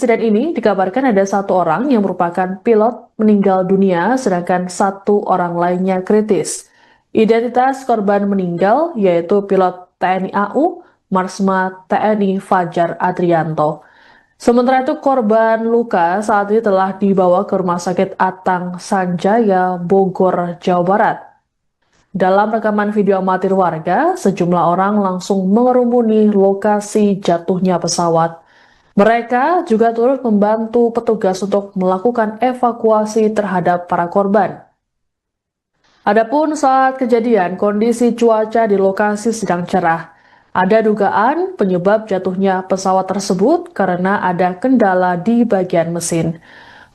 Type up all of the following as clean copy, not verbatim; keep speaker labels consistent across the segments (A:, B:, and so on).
A: insiden ini dikabarkan ada satu orang yang merupakan pilot meninggal dunia, sedangkan satu orang lainnya kritis. Identitas korban meninggal yaitu pilot TNI AU, Marsma TNI Fajar Adrianto. Sementara itu korban luka saat ini telah dibawa ke Rumah Sakit Atang Sanjaya, Bogor, Jawa Barat. Dalam rekaman video amatir warga, sejumlah orang langsung mengerumuni lokasi jatuhnya pesawat. Mereka juga turut membantu petugas untuk melakukan evakuasi terhadap para korban. Adapun saat kejadian, kondisi cuaca di lokasi sedang cerah. Ada dugaan penyebab jatuhnya pesawat tersebut karena ada kendala di bagian mesin.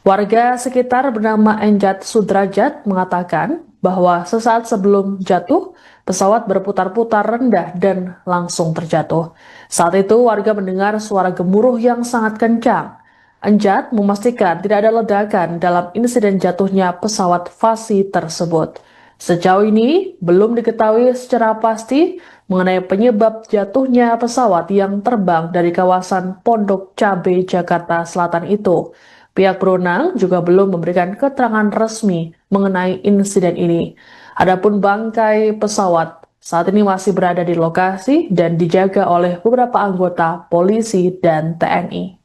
A: Warga sekitar bernama Enjat Sudrajat mengatakan bahwa sesaat sebelum jatuh, pesawat berputar-putar rendah dan langsung terjatuh. Saat itu warga mendengar suara gemuruh yang sangat kencang. Enjat memastikan tidak ada ledakan dalam insiden jatuhnya pesawat Fasi tersebut. Sejauh ini belum diketahui secara pasti mengenai penyebab jatuhnya pesawat yang terbang dari kawasan Pondok Cabe, Jakarta Selatan itu. Pihak berwenang juga belum memberikan keterangan resmi mengenai insiden ini. Adapun bangkai pesawat saat ini masih berada di lokasi dan dijaga oleh beberapa anggota polisi dan TNI.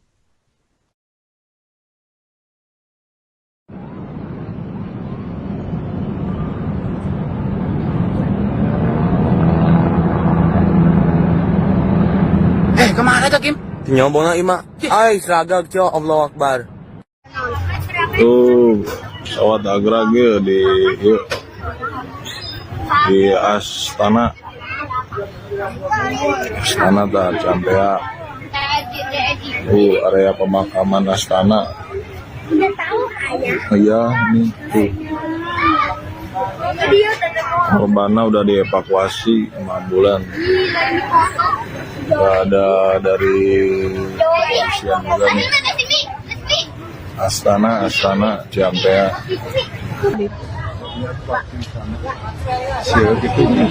B: Kemana tuh Kim?
C: Nyobong na ima. Ay, seragag cyo. Allahu Akbar.
D: Tuh pesawat agrag ya di Astana tak sampai ya area pemakaman Astana. Iya nih tuh korbannya udah dievakuasi sama ambulan. Udah ada dari kepolisian juga nih. Astana Ciampea. Siapa gitu nih?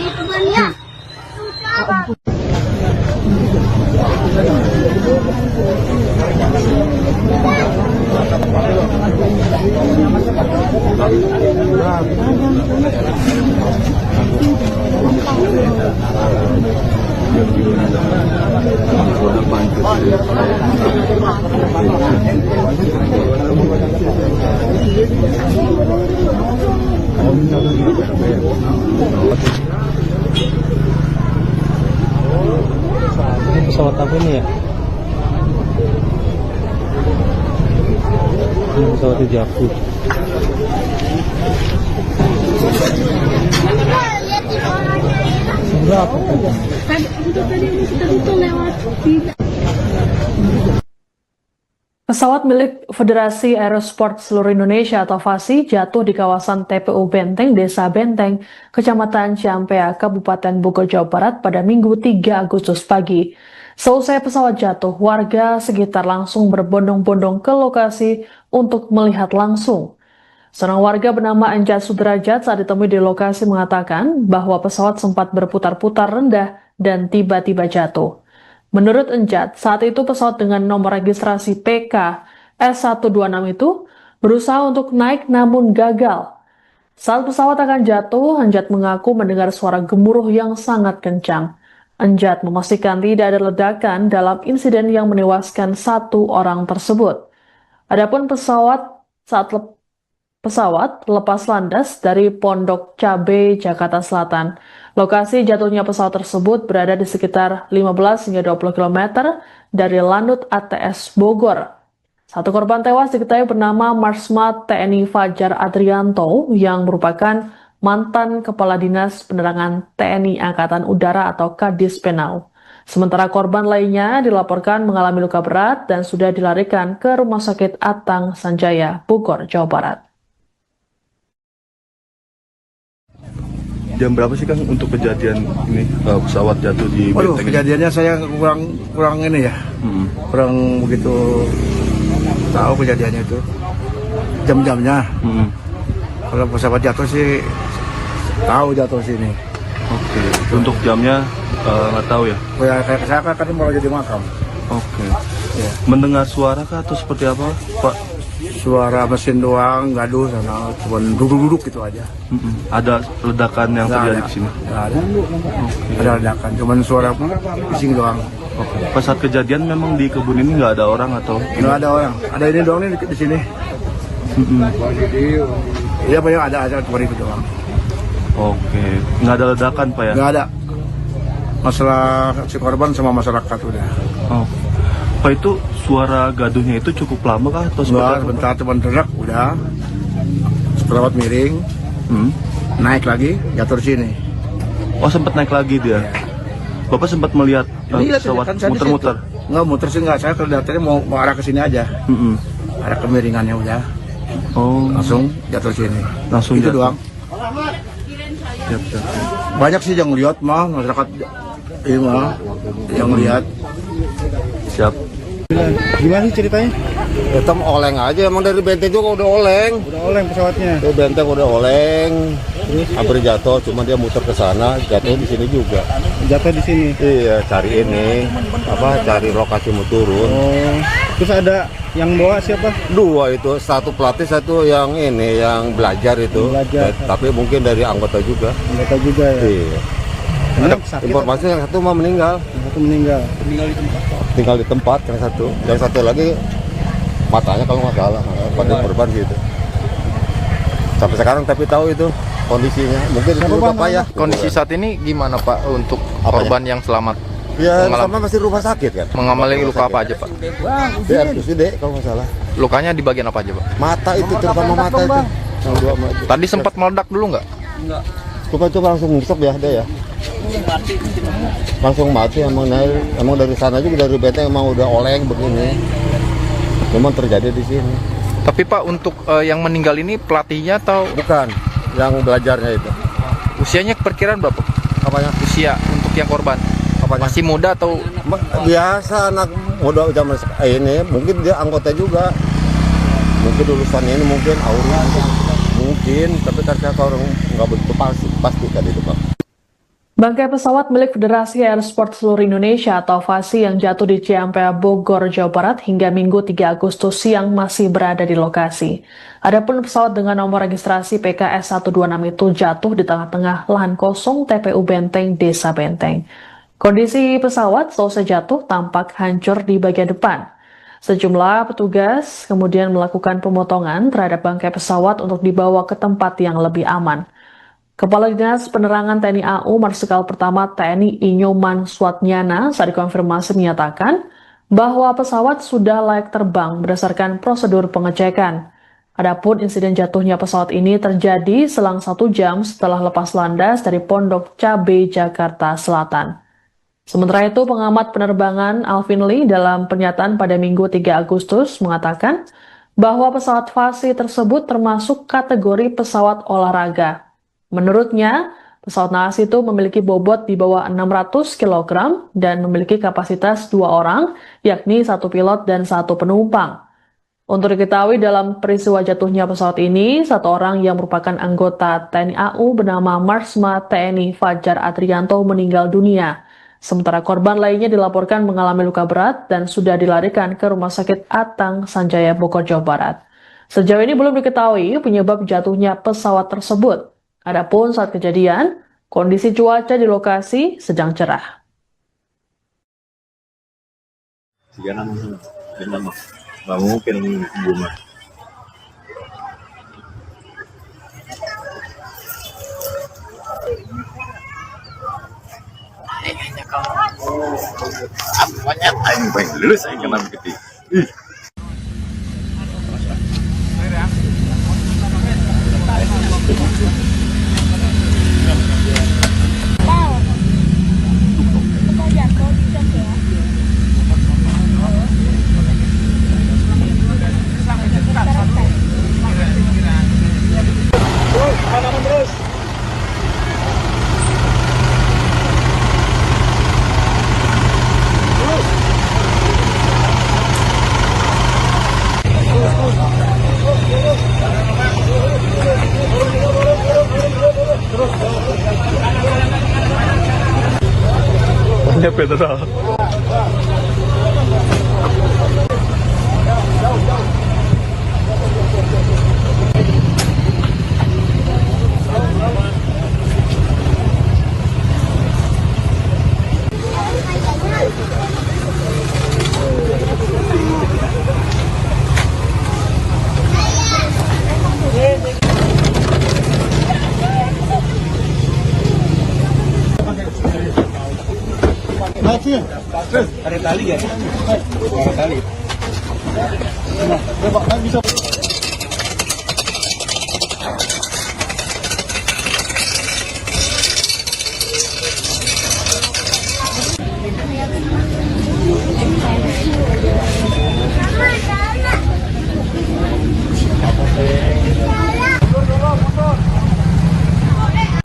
E: Pesawat apa ini ya? Ini pesawatnya jatuh. Berapa kan?
A: Pesawat milik Federasi Aerosport Seluruh Indonesia atau FASI jatuh di kawasan TPU Benteng, Desa Benteng, Kecamatan Ciampea, Kabupaten Bogor, Jawa Barat pada Minggu 3 Agustus pagi. Seusai pesawat jatuh, warga sekitar langsung berbondong-bondong ke lokasi untuk melihat langsung. Seorang warga bernama Enjat Sudrajat saat ditemui di lokasi mengatakan bahwa pesawat sempat berputar-putar rendah dan tiba-tiba jatuh. Menurut Enjat, saat itu pesawat dengan nomor registrasi PK S126 itu berusaha untuk naik namun gagal. Saat pesawat akan jatuh, Enjat mengaku mendengar suara gemuruh yang sangat kencang. Enjat memastikan tidak ada ledakan dalam insiden yang menewaskan satu orang tersebut. Adapun pesawat lepas landas dari Pondok Cabe, Jakarta Selatan. Lokasi jatuhnya pesawat tersebut berada di sekitar 15 hingga 20 km dari Lanut ATS Bogor. Satu korban tewas diketahui bernama Marsma TNI Fajar Adrianto yang merupakan mantan Kepala Dinas Penerangan TNI Angkatan Udara atau Kadis Penau. Sementara korban lainnya dilaporkan mengalami luka berat dan sudah dilarikan ke Rumah Sakit Atang Sanjaya, Bogor, Jawa Barat.
D: Jam berapa sih Kang untuk kejadian ini pesawat jatuh di
B: Waduh,
D: Benteng?
B: kejadiannya saya kurang ini ya, kurang begitu tahu kejadiannya itu jam-jamnya. Kalau pesawat jatuh sih tahu jatuh sini.
D: Oke. Untuk jamnya nggak tahu ya?
B: Ya kayak saya kan mau jadi makam.
D: Oke.
B: Ya.
D: Mendengar suara kah atau seperti apa, Pak?
B: Suara mesin doang, gaduh sana, cuman duduk-duduk gitu aja.
D: Ada ledakan yang
B: Nggak
D: terjadi
B: ada.
D: di sini.
B: Nggak ada. Ada ledakan, cuman suara bising doang.
D: Oke. Pas saat kejadian memang di kebun ini nggak ada orang atau?
B: Nggak ada orang. Ada ini doang nih di sini. Iya banyak ada cuma itu doang.
D: Oke. Nggak ada ledakan, Pak ya?
B: Nggak ada. Masalah si korban sama masyarakat udah.
D: Oh. Pak, itu suara gaduhnya itu cukup lama kah atau seperti
B: Enggak,
D: apa?
B: sebentar cuman derak udah. Pesawat miring, naik lagi, jatuh di sini.
D: Oh, sempat naik lagi dia. Bapak sempat melihat pesawat
B: kan saya di
D: muter-muter.
B: situ. Nggak muter sih nggak, saya kelihatannya mau arah ke sini aja. Ada kemiringannya udah,
D: Oh,
B: langsung jatuh di sini.
D: langsung
B: Itu
D: jatuh.
B: doang.
D: Siap, siap.
B: Banyak sih yang lihat mah masyarakat ini mah yang lihat.
D: Siap.
E: Gimana sih ceritanya?
F: Hitam oleng aja, emang dari benteng juga udah oleng.
E: Udah oleng pesawatnya.
F: Itu benteng udah oleng, hampir jatuh, cuma dia muter ke sana, jatuh di sini juga.
E: Jatuh di sini.
F: Iya, cari ini, cari lokasi mau turun.
E: Oh. Terus ada yang bawa siapa?
F: Dua itu, satu pelatih, satu yang ini, yang belajar itu.
E: Belajar.
F: Tapi mungkin dari anggota juga.
E: Anggota juga ya.
F: Iya.
E: Ada
F: Ada informasi yang satu mau meninggal,
E: yang satu meninggal.
F: tinggal di tempat yang satu lagi matanya kalau nggak salah, pada korban gitu. Sampai sekarang tapi tahu itu kondisinya, mungkin itu bapak ya.
G: Kondisi saat ini gimana Pak untuk korban yang selamat?
F: Ya,
G: Mengalami-
F: sama masih rumah sakit kan.
G: Mengalami luka apa aja Pak?
F: Dia RSUD kalau nggak salah.
G: Lukanya di bagian apa aja Pak?
F: Mata itu, terutama mata itu. Yang dua mata.
G: Tadi sempat meledak dulu nggak?
F: Coba langsung nyesek ya dia ya. Langsung mati emang dari sana juga, dari benteng emang udah oleng begini. Memang terjadi di sini.
G: Tapi Pak untuk yang meninggal ini pelatihnya atau
F: Bukan yang belajarnya itu.
G: usianya perkiraan berapa?
F: Apanya?
G: Usia untuk yang korban
F: Apanya?
G: masih muda atau
F: Biasa anak muda zaman ini, mungkin dia anggota juga. Mungkin lulusan ini, mungkin Auri mungkin, tapi kan saya orang nggak begitu pasti kan itu Pak.
A: Bangkai pesawat milik Federasi Aerosport Seluruh Indonesia atau FASI yang jatuh di Ciampea, Bogor, Jawa Barat hingga Minggu 3 Agustus siang masih berada di lokasi. Adapun pesawat dengan nomor registrasi PKS 126 itu jatuh di tengah-tengah lahan kosong TPU Benteng, Desa Benteng. Kondisi pesawat selesai jatuh tampak hancur di bagian depan. Sejumlah petugas kemudian melakukan pemotongan terhadap bangkai pesawat untuk dibawa ke tempat yang lebih aman. Kepala Dinas Penerangan TNI AU Marsikal Pertama TNI Inyoman Swatnyana saat dikonfirmasi menyatakan bahwa pesawat sudah layak terbang berdasarkan prosedur pengecekan. Adapun insiden jatuhnya pesawat ini terjadi selang 1 jam setelah lepas landas dari Pondok Cabe, Jakarta Selatan. Sementara itu, pengamat penerbangan Alvin Lee dalam pernyataan pada Minggu 3 Agustus mengatakan bahwa pesawat FASI tersebut termasuk kategori pesawat olahraga. Menurutnya, pesawat naas itu memiliki bobot di bawah 600 kg dan memiliki kapasitas 2 orang, yakni 1 pilot dan 1 penumpang. Untuk diketahui dalam peristiwa jatuhnya pesawat ini, 1 orang yang merupakan anggota TNI AU bernama Marsma TNI Fajar Adrianto meninggal dunia. Sementara korban lainnya dilaporkan mengalami luka berat dan sudah dilarikan ke Rumah Sakit Atang Sanjaya Bogor, Jawa Barat. Sejauh ini belum diketahui penyebab jatuhnya pesawat tersebut. Adapun saat kejadian, kondisi cuaca di lokasi sedang cerah.
D: Nggak mungkin bunga. Banyak aing pengen lulus aing kena begitu. Banyak Petra.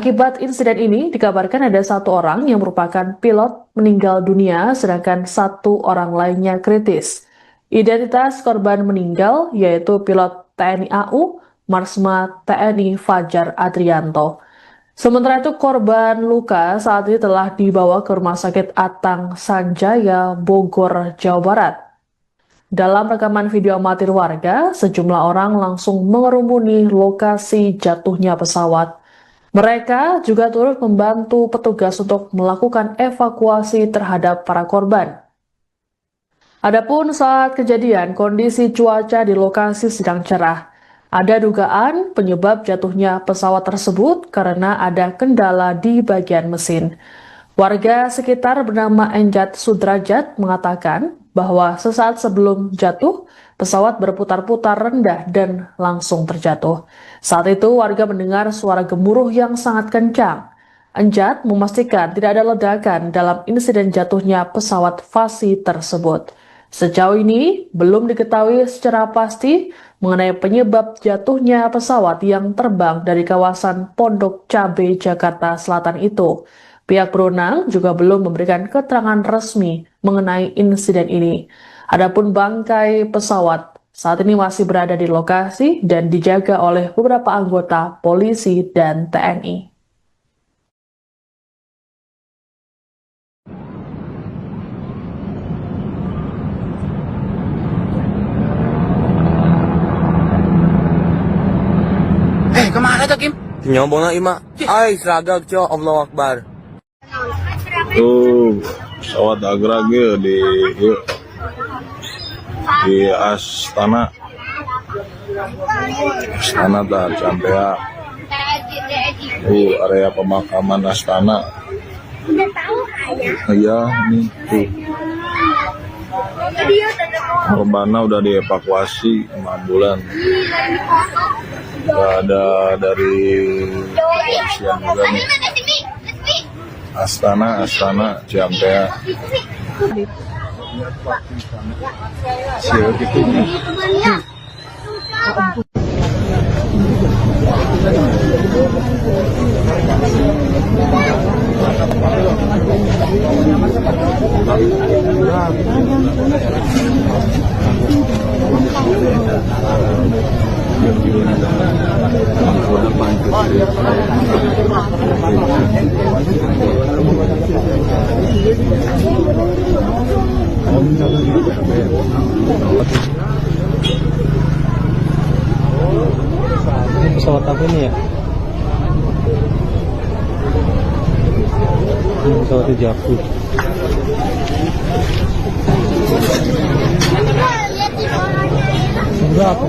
A: Akibat insiden ini, dikabarkan ada satu orang yang merupakan pilot meninggal dunia, sedangkan satu orang lainnya kritis. Identitas korban meninggal yaitu pilot TNI AU, Marsma TNI Fajar Adrianto. Sementara itu, korban luka saat ini telah dibawa ke Rumah Sakit Atang Sanjaya, Bogor, Jawa Barat. Dalam rekaman video amatir warga, sejumlah orang langsung mengerumuni lokasi jatuhnya pesawat. Mereka juga turut membantu petugas untuk melakukan evakuasi terhadap para korban. Adapun saat kejadian, kondisi cuaca di lokasi sedang cerah. Ada dugaan penyebab jatuhnya pesawat tersebut karena ada kendala di bagian mesin. Warga sekitar bernama Enjat Sudrajat mengatakan bahwa sesaat sebelum jatuh, pesawat berputar-putar rendah dan langsung terjatuh. Saat itu warga mendengar suara gemuruh yang sangat kencang. Enjat memastikan tidak ada ledakan dalam insiden jatuhnya pesawat Fasi tersebut. Sejauh ini belum diketahui secara pasti mengenai penyebab jatuhnya pesawat yang terbang dari kawasan Pondok Cabe, Jakarta Selatan itu. Pihak berwenang juga belum memberikan keterangan resmi mengenai insiden ini. Adapun bangkai pesawat saat ini masih berada di lokasi dan dijaga oleh beberapa anggota polisi dan TNI.
C: Kemana tuh Kim? Nyombong na ima. Ay, seragag cok. Allahu Akbar.
H: Tuh pesawat Agrag ya di Astana tak sampai ya. Area pemakaman Astana.
I: Udah tahu ayah?
H: Iya nih tuh. Korbannya udah dievakuasi sama ambulan. Udah ada dari kepolisian juga nih. Astana Ciampea. Siapa gitu?
E: Pesawat apa ini ya? Ini pesawatnya jatuh. Berapa?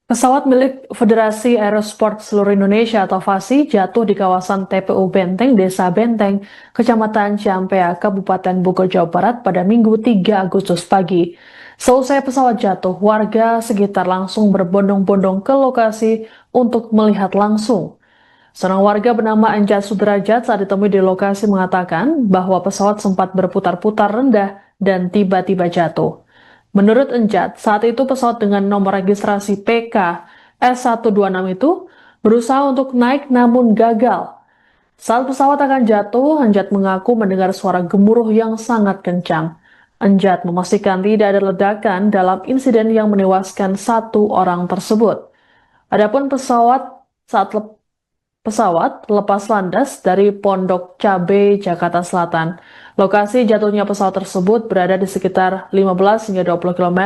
A: Pesawat milik Federasi Aerosport Seluruh Indonesia atau FASI jatuh di kawasan TPU Benteng, Desa Benteng, Kecamatan Ciampea, Kabupaten Bogor, Jawa Barat pada Minggu 3 Agustus pagi. Selesai pesawat jatuh, warga sekitar langsung berbondong-bondong ke lokasi untuk melihat langsung. Seorang warga bernama Enjat Sudrajat saat ditemui di lokasi mengatakan bahwa pesawat sempat berputar-putar rendah dan tiba-tiba jatuh. Menurut Enjat, saat itu pesawat dengan nomor registrasi PK S126 itu berusaha untuk naik namun gagal. Saat pesawat akan jatuh, Enjat mengaku mendengar suara gemuruh yang sangat kencang. Enjat memastikan tidak ada ledakan dalam insiden yang menewaskan satu orang tersebut. Adapun pesawat lepas landas dari Pondok Cabe, Jakarta Selatan. Lokasi jatuhnya pesawat tersebut berada di sekitar 15 hingga 20 km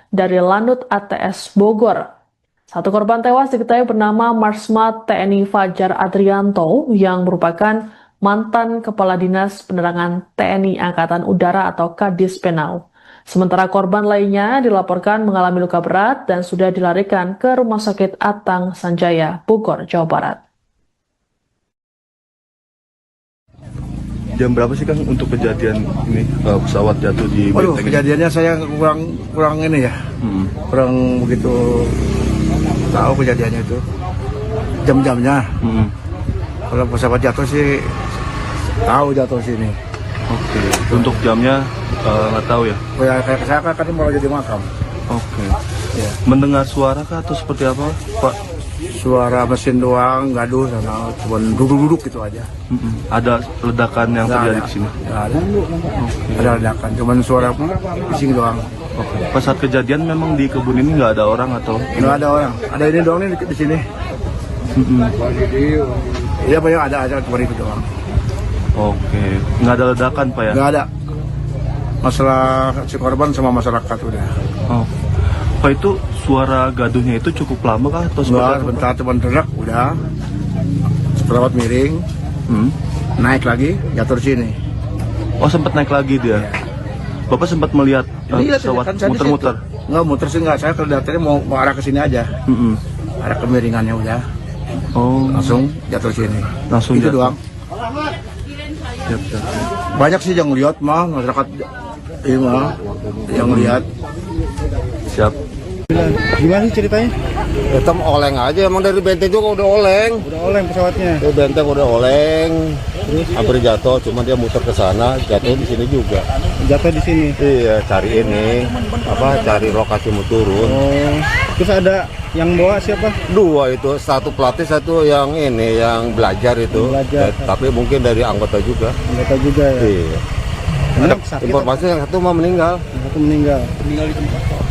A: dari Lanut ATS Bogor. Satu korban tewas diketahui bernama Marsma TNI Fajar Adrianto yang merupakan mantan Kepala Dinas Penerangan TNI Angkatan Udara atau Kadis Penau. Sementara korban lainnya dilaporkan mengalami luka berat dan sudah dilarikan ke Rumah Sakit Atang Sanjaya, Bogor, Jawa Barat.
D: Jam berapa sih Kang untuk kejadian ini pesawat jatuh di
B: Waduh,
D: Benteng?
B: kejadiannya saya kurang ini ya, kurang begitu tahu kejadiannya itu, jam-jamnya. Kalau pesawat jatuh sih tahu jatuh sini.
D: Oke. Untuk jamnya nggak tahu ya?
B: Ya, saya kan mau jadi makam.
D: Oke.
B: Ya.
D: Mendengar suara kah atau seperti apa, Pak?
B: Suara mesin doang, gaduh sama cuma duduk-duduk gitu aja.
D: Ada ledakan yang
B: Nggak
D: terjadi
B: ada.
D: di sini?
B: Nggak ada. Ada ledakan, cuman suara bising doang.
D: Oke. Pas saat kejadian memang di kebun ini nggak ada orang atau?
B: Nggak ada orang. Ada ini doang nih di sini. Iya, banyak ada cuma itu doang.
D: Oke. Nggak ada ledakan Pak ya?
B: Nggak ada. Masalah si korban sama masyarakat udah.
D: Oh. Pak, itu suara gaduhnya itu cukup lama kah atau seperti
B: Sebentar,
D: apa?
B: bentar cuma derak udah. Pesawat miring, naik lagi, jatuh sini.
D: Oh, sempat naik lagi dia. Bapak sempat melihat pesawat
B: saya di
D: muter-muter.
B: situ. Nggak muter sih nggak, saya kelihatannya mau arah ke sini aja. Arah kemiringannya udah,
D: Oh,
B: langsung jatuh sini.
D: langsung
B: Itu
D: jatuh.
B: doang.
D: Siap, siap.
B: Banyak sih yang lihat mah, masyarakat ini mah yang lihat.
D: Siap.
E: Gimana sih ceritanya?
F: Itu oleng aja, emang dari benteng juga udah oleng.
E: Udah oleng pesawatnya.
F: Itu benteng udah oleng, hampir jatuh, cuma dia muter ke sana, jatuh di sini juga.
E: Jatuh di sini.
F: Iya, cari ini, cari lokasi mau turun.
E: Oh. Terus ada yang bawa siapa?
F: Dua itu, satu pelatih, satu yang ini, yang belajar itu.
E: Belajar.
F: Tapi mungkin dari anggota juga.
E: Anggota juga ya.
F: Iya.
E: Ada sakit.
F: Informasi yang satu mah meninggal.
E: Yang satu meninggal.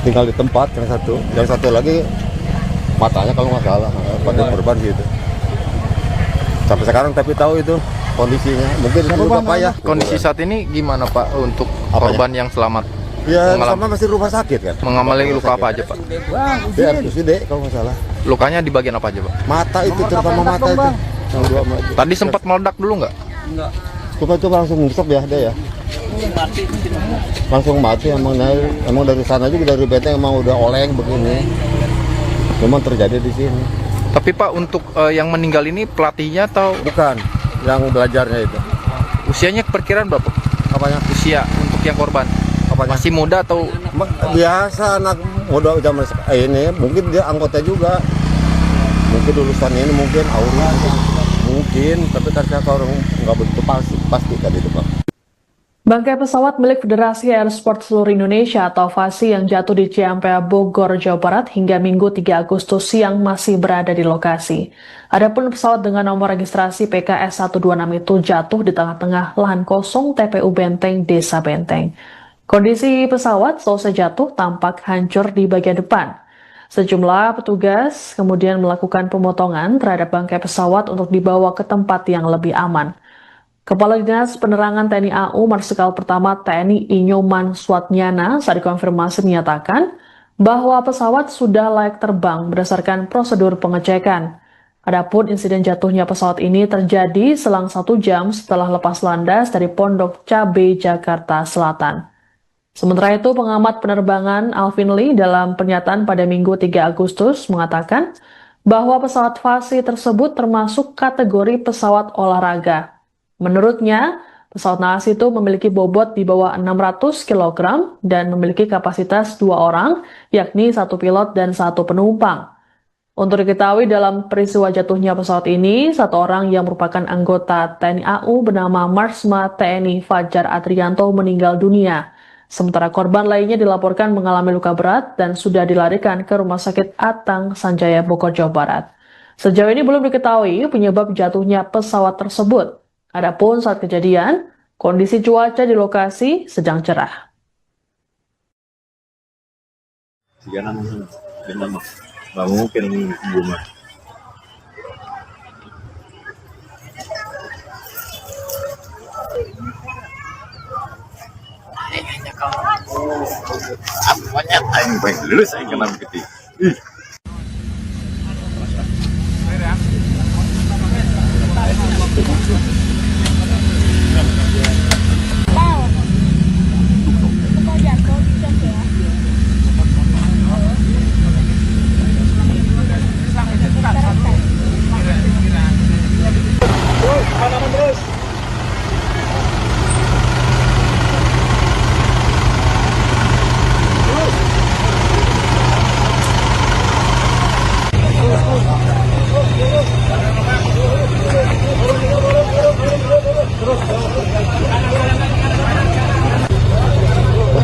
F: Tinggal di tempat yang satu lagi matanya kalau nggak salah pada korban gitu. Sampai sekarang tapi tahu itu kondisinya. Mungkin itu Bapak ya.
G: Kondisi saat ini gimana Pak untuk korban yang selamat?
F: Ya
G: Mengalami-
F: sama masih rumah sakit kan.
G: Mengalami luka apa aja Pak?
F: Dia RSUD kalau nggak salah.
G: Lukanya di bagian apa aja Pak?
F: Mata itu terutama mata itu. Yang dua mata.
G: Tadi sempat meledak dulu nggak?
F: Coba langsung nyesek ya dia ya. Langsung mati emang dari sana juga dari benteng emang udah oleng begini. Memang terjadi di sini.
G: Tapi Pak untuk yang meninggal ini pelatihnya atau
F: Bukan yang belajarnya itu.
G: usianya perkiraan berapa?
F: Apanya?
G: Usia untuk yang korban
F: Apanya?
G: masih muda atau
F: Biasa anak muda zaman ini mungkin dia anggota juga. Mungkin lulusan ini mungkin Auri mungkin, tapi karena orang nggak begitu pasti tadi itu Pak.
A: Bangkai pesawat milik Federasi Aerosport Seluruh Indonesia atau FASI yang jatuh di Ciampea, Bogor, Jawa Barat hingga Minggu 3 Agustus siang masih berada di lokasi. Adapun pesawat dengan nomor registrasi PKS 126 itu jatuh di tengah-tengah lahan kosong TPU Benteng, Desa Benteng. Kondisi pesawat selesai jatuh tampak hancur di bagian depan. Sejumlah petugas kemudian melakukan pemotongan terhadap bangkai pesawat untuk dibawa ke tempat yang lebih aman. Kepala Dinas Penerangan TNI AU Marsikal Pertama TNI Inyoman Swatnyana saat dikonfirmasi menyatakan bahwa pesawat sudah layak terbang berdasarkan prosedur pengecekan. Adapun insiden jatuhnya pesawat ini terjadi selang 1 jam setelah lepas landas dari Pondok Cabe, Jakarta Selatan. Sementara itu, pengamat penerbangan Alvin Lee dalam pernyataan pada Minggu 3 Agustus mengatakan bahwa pesawat FASI tersebut termasuk kategori pesawat olahraga. Menurutnya, pesawat naas itu memiliki bobot di bawah 600 kg dan memiliki kapasitas 2 orang, yakni 1 pilot dan 1 penumpang. Untuk diketahui dalam peristiwa jatuhnya pesawat ini, 1 orang yang merupakan anggota TNI AU bernama Marsma TNI Fajar Adrianto meninggal dunia. Sementara korban lainnya dilaporkan mengalami luka berat dan sudah dilarikan ke Rumah Sakit Atang Sanjaya, Bogor, Jawa Barat. Sejauh ini belum diketahui penyebab jatuhnya pesawat tersebut. Adapun saat kejadian, kondisi cuaca di lokasi sedang cerah.
H: Nggak mungkin bunga. Apanya aing bae lulus aing kena begitu. Ih.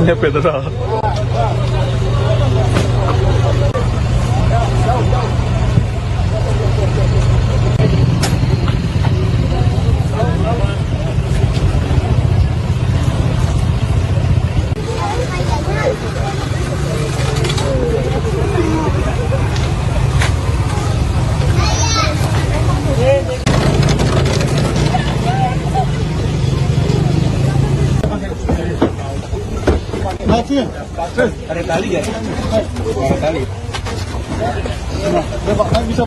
D: Banyak federal.
E: Ada tali ya? Ada tali. Nah, Pak, bisa.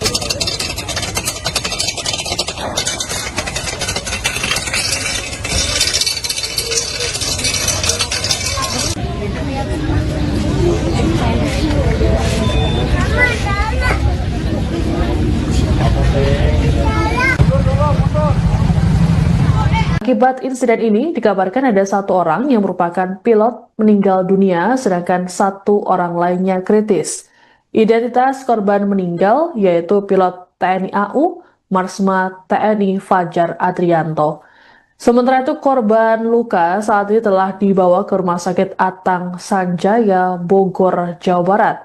A: Akibat insiden ini, dikabarkan ada satu orang yang merupakan pilot meninggal dunia, sedangkan satu orang lainnya kritis. Identitas korban meninggal yaitu pilot TNI AU, Marsma TNI Fajar Adrianto. Sementara itu, korban luka saat ini telah dibawa ke Rumah Sakit Atang Sanjaya, Bogor, Jawa Barat.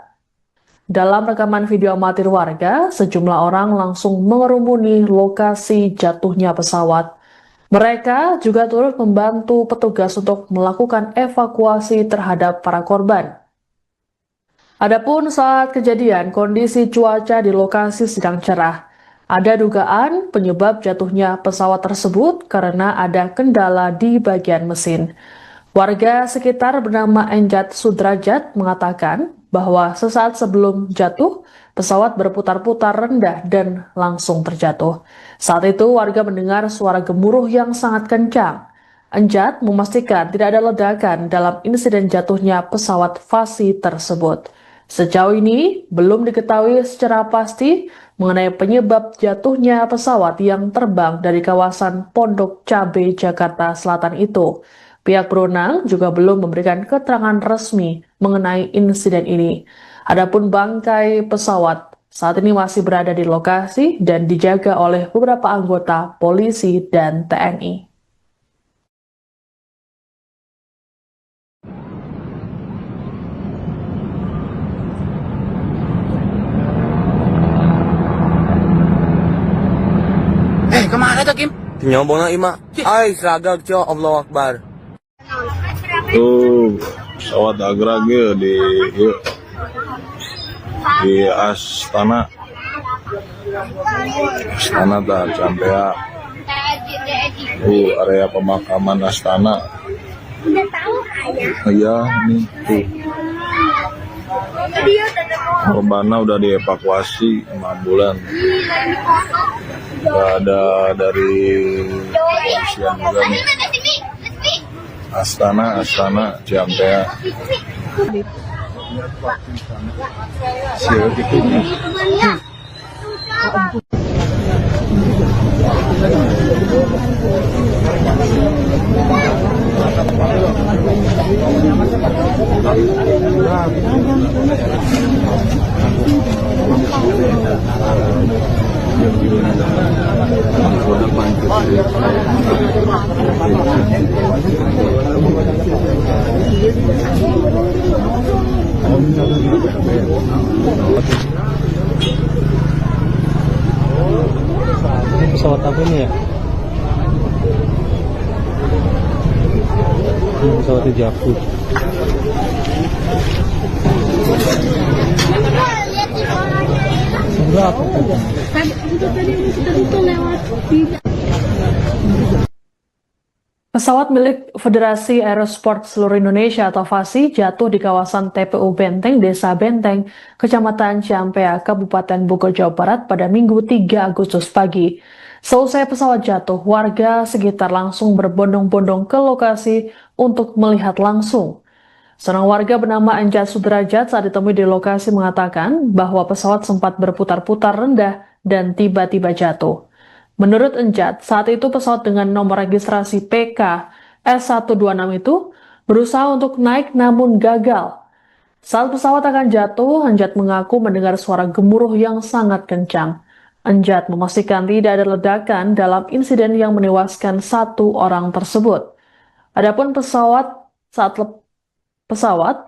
A: Dalam rekaman video amatir warga, sejumlah orang langsung mengerumuni lokasi jatuhnya pesawat. Mereka juga turut membantu petugas untuk melakukan evakuasi terhadap para korban. Adapun saat kejadian, kondisi cuaca di lokasi sedang cerah. Ada dugaan penyebab jatuhnya pesawat tersebut karena ada kendala di bagian mesin. Warga sekitar bernama Enjat Sudrajat mengatakan bahwa sesaat sebelum jatuh, pesawat berputar-putar rendah dan langsung terjatuh. Saat itu warga mendengar suara gemuruh yang sangat kencang. Enjat memastikan tidak ada ledakan dalam insiden jatuhnya pesawat Fasi tersebut. Sejauh ini belum diketahui secara pasti mengenai penyebab jatuhnya pesawat yang terbang dari kawasan Pondok Cabe, Jakarta Selatan itu. Pihak berwenang juga belum memberikan keterangan resmi mengenai insiden ini. Adapun bangkai pesawat saat ini masih berada di lokasi dan dijaga oleh beberapa anggota polisi dan TNI.
C: Kemana tuh Kim? Nyombong na ima. Ay, seragam cok, Allahu Akbar.
H: Tuh pesawat agrag ya di Astana tak sampai area pemakaman Astana.
I: Udah tahu ayah?
H: Iya nih tuh korbannya udah dievakuasi sama ambulan. Udah ada dari kepolisian juga nih. Astana Ciampea. Siapa gitu?
E: Pesawat apa ini ya? Ini pesawatnya jatuh. Berapa?
I: Tadi itu lewat.
A: Pesawat milik Federasi Aerosport Seluruh Indonesia atau FASI jatuh di kawasan TPU Benteng, Desa Benteng, Kecamatan Ciampea, Kabupaten Bogor, Jawa Barat pada Minggu 3 Agustus pagi. Seusai pesawat jatuh, warga sekitar langsung berbondong-bondong ke lokasi untuk melihat langsung. Seorang warga bernama Enjat Sudrajat saat ditemui di lokasi mengatakan bahwa pesawat sempat berputar-putar rendah dan tiba-tiba jatuh. Menurut Enjat, saat itu pesawat dengan nomor registrasi PK S126 itu berusaha untuk naik namun gagal. Saat pesawat akan jatuh, Enjat mengaku mendengar suara gemuruh yang sangat kencang. Enjat memastikan tidak ada ledakan dalam insiden yang menewaskan 1 orang tersebut. Adapun pesawat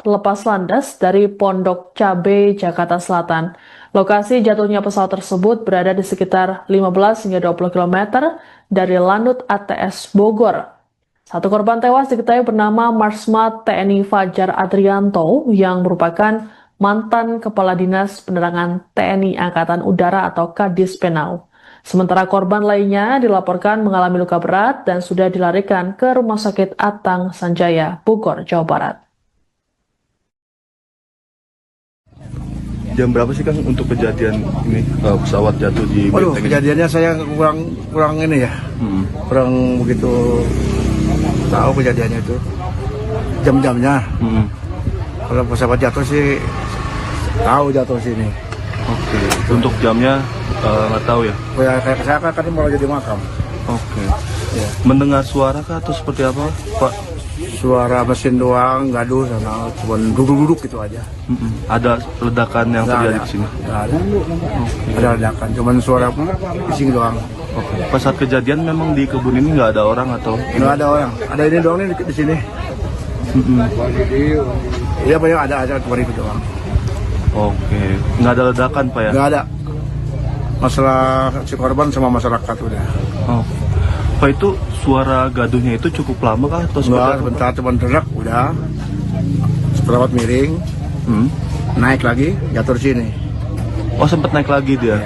A: lepas landas dari Pondok Cabe, Jakarta Selatan. Lokasi jatuhnya pesawat tersebut berada di sekitar 15 hingga 20 km dari Lanut ATS Bogor. 1 korban tewas diketahui bernama Marsmat TNI Fajar Adrianto yang merupakan mantan Kepala Dinas Penerangan TNI Angkatan Udara atau Kadis Penau. Sementara korban lainnya dilaporkan mengalami luka berat dan sudah dilarikan ke Rumah Sakit Atang Sanjaya, Bogor, Jawa Barat.
D: Jam berapa sih Kang untuk kejadian ini pesawat jatuh di
B: Waduh,
D: Benteng?
B: kejadiannya saya kurang ini ya, kurang begitu tahu kejadiannya itu, jam-jamnya. Kalau pesawat jatuh sih tahu jatuh sini.
D: Oke. Untuk jamnya nggak tahu ya?
B: Ya kayak saya kan mau jadi makam.
D: Oke.
B: Ya.
D: Mendengar suara kah atau seperti apa, Pak?
B: Suara mesin doang, gaduh sana, cuma duduk-duduk gitu aja.
D: Ada ledakan yang
B: Nggak
D: terjadi
B: ada.
D: di sini?
B: Nggak ada. Ada ledakan, cuman suara bising doang.
D: Oke. Pas saat kejadian memang di kebun ini nggak ada orang atau?
B: Nggak ada orang, ada ini doang nih di sini. Iya banyak ada cuma itu doang.
D: Oke. Nggak ada ledakan Pak ya?
B: Nggak ada. Masalah si korban sama masyarakat udah.
D: Oh. Pak, itu suara gaduhnya itu cukup lama kah atau seperti
B: Enggak,
D: apa?
B: sebentar cuma terak udah. Pesawat miring, naik lagi, jatuh di sini.
D: Oh, sempat naik lagi dia.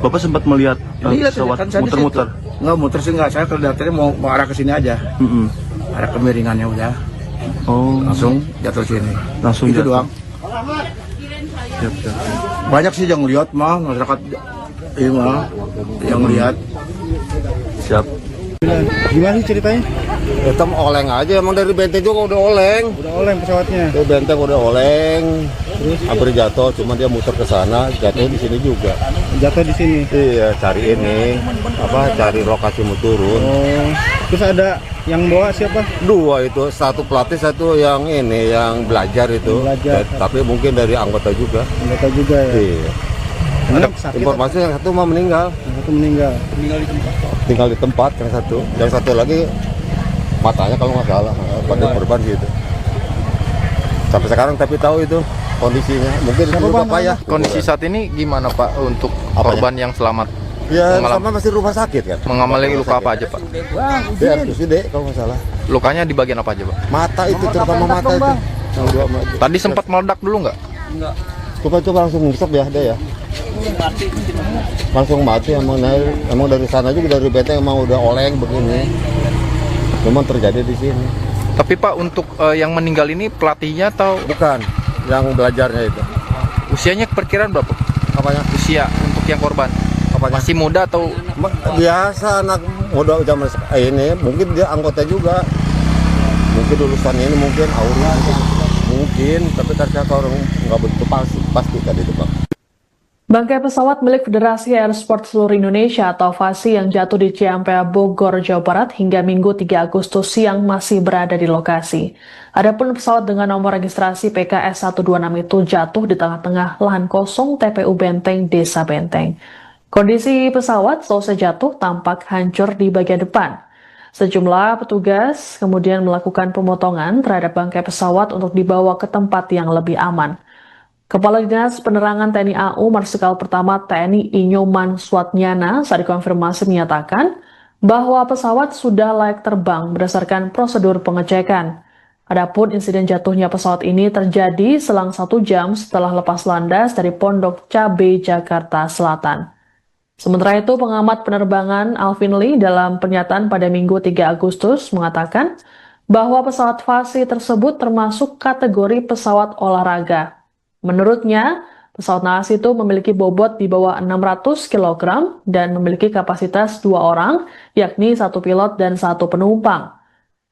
D: Bapak sempat melihat pesawat muter-muter.
B: Enggak muter sih enggak, saya terdatarnya mau arah ke sini aja. Arah kemiringannya udah.
D: Oh,
B: Langsung jatuh sini.
D: langsung
B: Itu
D: jatuh.
B: doang.
D: Siap, siap.
B: Banyak sih yang lihat mah masyarakat ini mah yang lihat.
D: Siap.
E: Gimana sih ceritanya?
F: Hitam oleng aja, emang dari Benteng juga udah oleng.
E: Udah oleng pesawatnya.
F: Itu Benteng udah oleng, hampir jatuh, cuma dia muter ke sana, jatuh di sini juga.
E: Jatuh di sini.
F: Iya, cari ini, cari lokasi mau turun.
E: Oh. Terus ada yang bawa siapa?
F: 2 itu, 1 pelatih, 1 yang ini, yang belajar itu.
E: Belajar.
F: Tapi mungkin dari anggota juga.
E: Anggota juga ya.
F: Iya.
E: Ada sakit.
F: Informasi yang 1 mah meninggal.
E: Yang 1 meninggal.
F: Tinggal di tempat yang satu lagi matanya kalau nggak salah pada korban gitu. Sampai sekarang tapi tahu itu kondisinya. Mungkin itu apa ya?
G: Kondisi saat ini gimana Pak untuk korban yang selamat?
F: Ya sama masih rumah sakit kan.
G: Mengalami luka apa aja Pak?
F: Dia RSUD kalau nggak salah.
G: Lukanya di bagian apa aja Pak?
F: Mata itu terutama mata itu. Yang 2 mata.
G: Tadi sempat meledak dulu nggak?
F: Coba langsung ngisep ya dia ya. Langsung mati emang dari sana juga dari Benteng emang udah oleng begini. Memang terjadi di sini.
G: Tapi Pak untuk yang meninggal ini pelatihnya atau
F: Bukan yang belajarnya itu.
G: usianya perkiraan berapa?
F: Apanya?
G: Usia untuk yang korban
F: Apanya?
G: masih muda atau
F: Biasa anak muda zaman ini mungkin dia anggota juga. Mungkin lulusan ini mungkin Auri mungkin, tapi karena orang nggak begitu pasti tadi itu Bang.
A: Bangkai pesawat milik Federasi Aerosport Seluruh Indonesia atau FASI yang jatuh di Ciampea, Bogor, Jawa Barat hingga Minggu 3 Agustus siang masih berada di lokasi. Adapun pesawat dengan nomor registrasi PKS 126 itu jatuh di tengah-tengah lahan kosong TPU Benteng, Desa Benteng. Kondisi pesawat selesai jatuh tampak hancur di bagian depan. Sejumlah petugas kemudian melakukan pemotongan terhadap bangkai pesawat untuk dibawa ke tempat yang lebih aman. Kepala Dinas Penerangan TNI AU Marsikal Pertama TNI Inyoman Swatnyana saat dikonfirmasi menyatakan bahwa pesawat sudah layak terbang berdasarkan prosedur pengecekan. Adapun insiden jatuhnya pesawat ini terjadi selang 1 jam setelah lepas landas dari Pondok Cabe, Jakarta Selatan. Sementara itu, pengamat penerbangan Alvin Lee dalam pernyataan pada Minggu 3 Agustus mengatakan bahwa pesawat Fasi tersebut termasuk kategori pesawat olahraga. Menurutnya, pesawat naas itu memiliki bobot di bawah 600 kg dan memiliki kapasitas 2 orang, yakni 1 pilot dan 1 penumpang.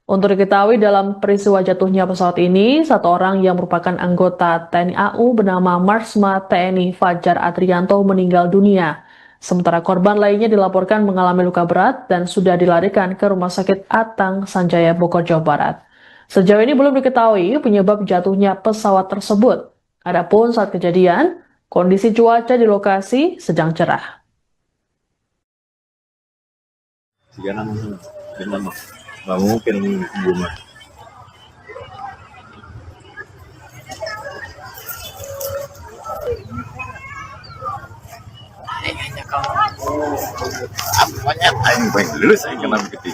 A: Untuk diketahui dalam peristiwa jatuhnya pesawat ini, 1 orang yang merupakan anggota TNI AU bernama Marsma TNI Fajar Adrianto meninggal dunia. Sementara korban lainnya dilaporkan mengalami luka berat dan sudah dilarikan ke Rumah Sakit Atang Sanjaya Bogor, Jawa Barat. Sejauh ini belum diketahui penyebab jatuhnya pesawat tersebut. Adapun saat kejadian, kondisi cuaca di lokasi sedang cerah.
H: Nggak mungkin bunga. Banyak aing pengen lulus aing kena begitu.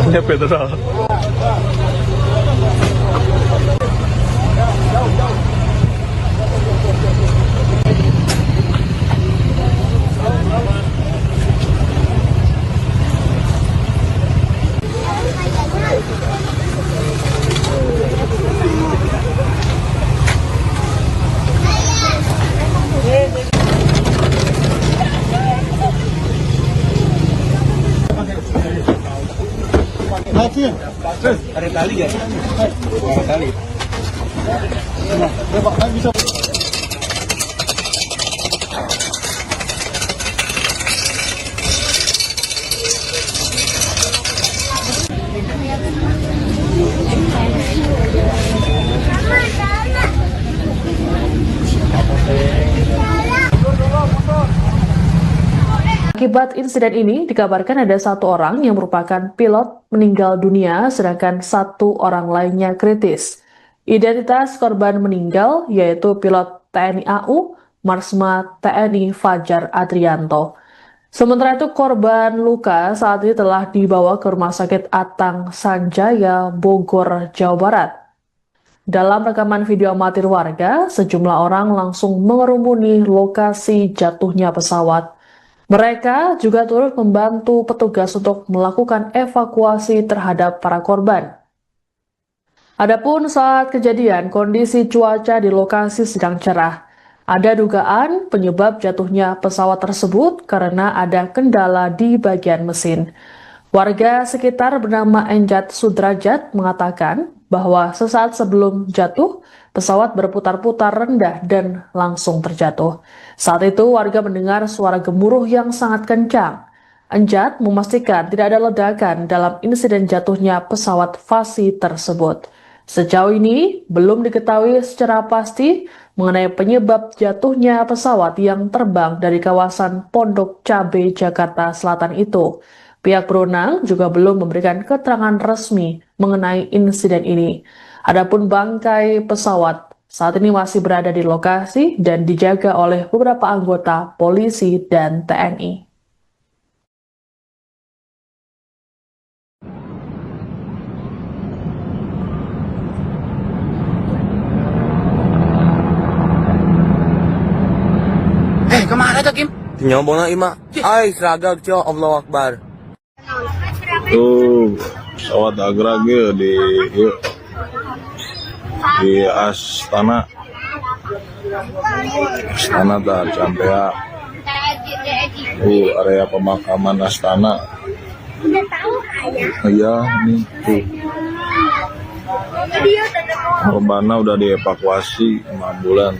D: Banyak petrol.
E: Ada tali ya? Ada tali. Bisa.
A: Akibat insiden ini, dikabarkan ada 1 orang yang merupakan pilot meninggal dunia, sedangkan 1 orang lainnya kritis. Identitas korban meninggal yaitu pilot TNI AU, Marsma TNI Fajar Adrianto. Sementara itu, korban luka saat ini telah dibawa ke Rumah Sakit Atang Sanjaya, Bogor, Jawa Barat. Dalam rekaman video amatir warga, sejumlah orang langsung mengerumuni lokasi jatuhnya pesawat. Mereka juga turut membantu petugas untuk melakukan evakuasi terhadap para korban. Adapun saat kejadian, kondisi cuaca di lokasi sedang cerah. Ada dugaan penyebab jatuhnya pesawat tersebut karena ada kendala di bagian mesin. Warga sekitar bernama Enjat Sudrajat mengatakan bahwa sesaat sebelum jatuh, pesawat berputar-putar rendah dan langsung terjatuh. Saat itu warga mendengar suara gemuruh yang sangat kencang. Enjat memastikan tidak ada ledakan dalam insiden jatuhnya pesawat Fasi tersebut. Sejauh ini belum diketahui secara pasti mengenai penyebab jatuhnya pesawat yang terbang dari kawasan Pondok Cabe, Jakarta Selatan itu. Pihak berwenang juga belum memberikan keterangan resmi mengenai insiden ini. Adapun bangkai pesawat saat ini masih berada di lokasi dan dijaga oleh beberapa anggota polisi dan TNI.
C: Kemana tuh, Kim? Nyambung na ima. Ay, seragam, cok. Allahu Akbar.
H: Tuh pesawat Agrag ya di Astana tak sampai ya. Area pemakaman Astana.
I: Udah tahu ayah.
H: Iya nih tuh. Korbannya udah dievakuasi sama ambulan.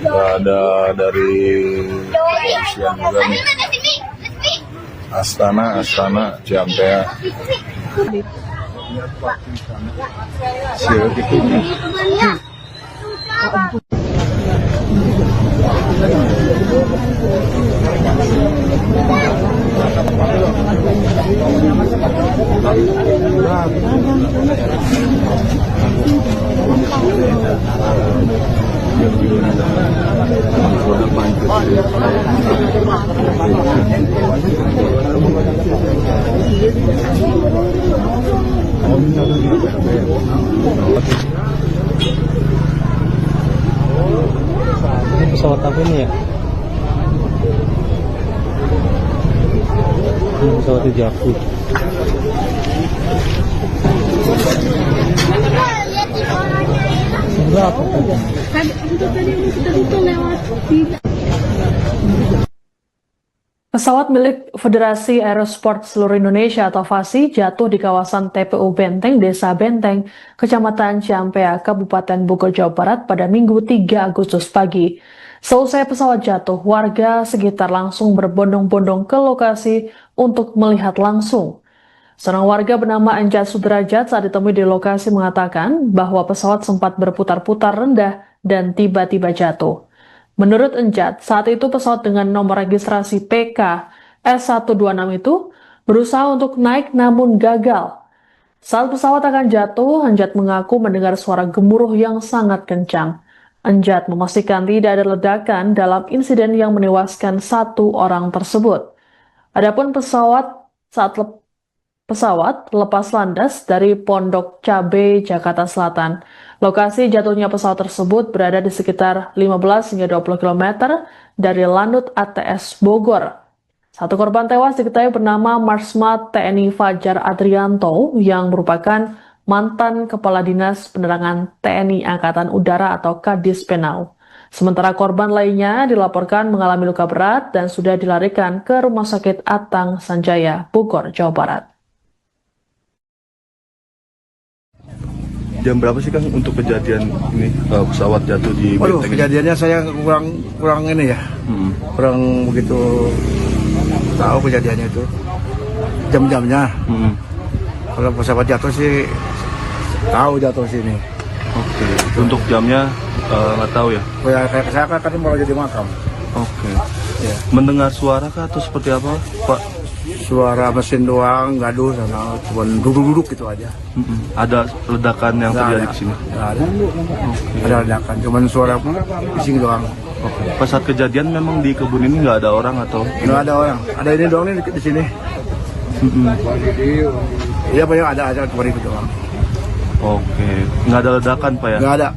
H: Udah ada dari kepolisian juga nih. Astana Ciampea. Siapa gitu?
E: Ini pesawat apa ini ya? Ini pesawatnya jatuh. Berapa tadi?
A: Pesawat milik Federasi Aerosport Seluruh Indonesia atau FASI jatuh di kawasan TPU Benteng, Desa Benteng, Kecamatan Ciampea, Kabupaten Bogor, Jawa Barat pada Minggu 3 Agustus pagi. Seusai pesawat jatuh, warga sekitar langsung berbondong-bondong ke lokasi untuk melihat langsung. Seorang warga bernama Enjat Sudrajat saat ditemui di lokasi mengatakan bahwa pesawat sempat berputar-putar rendah dan tiba-tiba jatuh. Menurut Enjat, saat itu pesawat dengan nomor registrasi PK S126 itu berusaha untuk naik namun gagal. Saat pesawat akan jatuh, Enjat mengaku mendengar suara gemuruh yang sangat kencang. Enjat memastikan tidak ada ledakan dalam insiden yang menewaskan 1 orang tersebut. Adapun pesawat lepas landas dari Pondok Cabe, Jakarta Selatan. Lokasi jatuhnya pesawat tersebut berada di sekitar 15 hingga 20 km dari Lanut ATS Bogor. Satu korban tewas diketahui bernama Marsma TNI Fajar Adrianto yang merupakan mantan Kepala Dinas Penerangan TNI Angkatan Udara atau Kadis Penau. Sementara korban lainnya dilaporkan mengalami luka berat dan sudah dilarikan ke Rumah Sakit Atang Sanjaya, Bogor, Jawa Barat.
D: Jam berapa sih Kang untuk kejadian ini pesawat jatuh di
B: Waduh,
D: Benteng?
B: kejadiannya saya kurang ini ya, kurang begitu tahu kejadiannya itu, jam-jamnya. Kalau pesawat jatuh sih tahu jatuh sini.
D: Oke. Untuk jamnya nggak tahu ya?
B: Oh ya, kayak saya kan mau jadi makam.
D: Oke.
B: Ya.
D: Mendengar suara kah atau seperti apa, Pak?
B: Suara mesin doang, gaduh sana, cuma duduk-duduk gitu aja.
D: Ada ledakan yang
B: Nggak
D: terjadi
B: ada.
D: di sini?
B: Nggak ada. Ada ledakan, cuma suara bising doang.
D: Oke. Pas saat kejadian memang di kebun ini nggak ada orang atau?
B: Nggak ada orang, ada ini doang nih di sini. Iya banyak ada cuma itu doang.
D: Oke. Nggak ada ledakan Pak ya?
B: Nggak ada.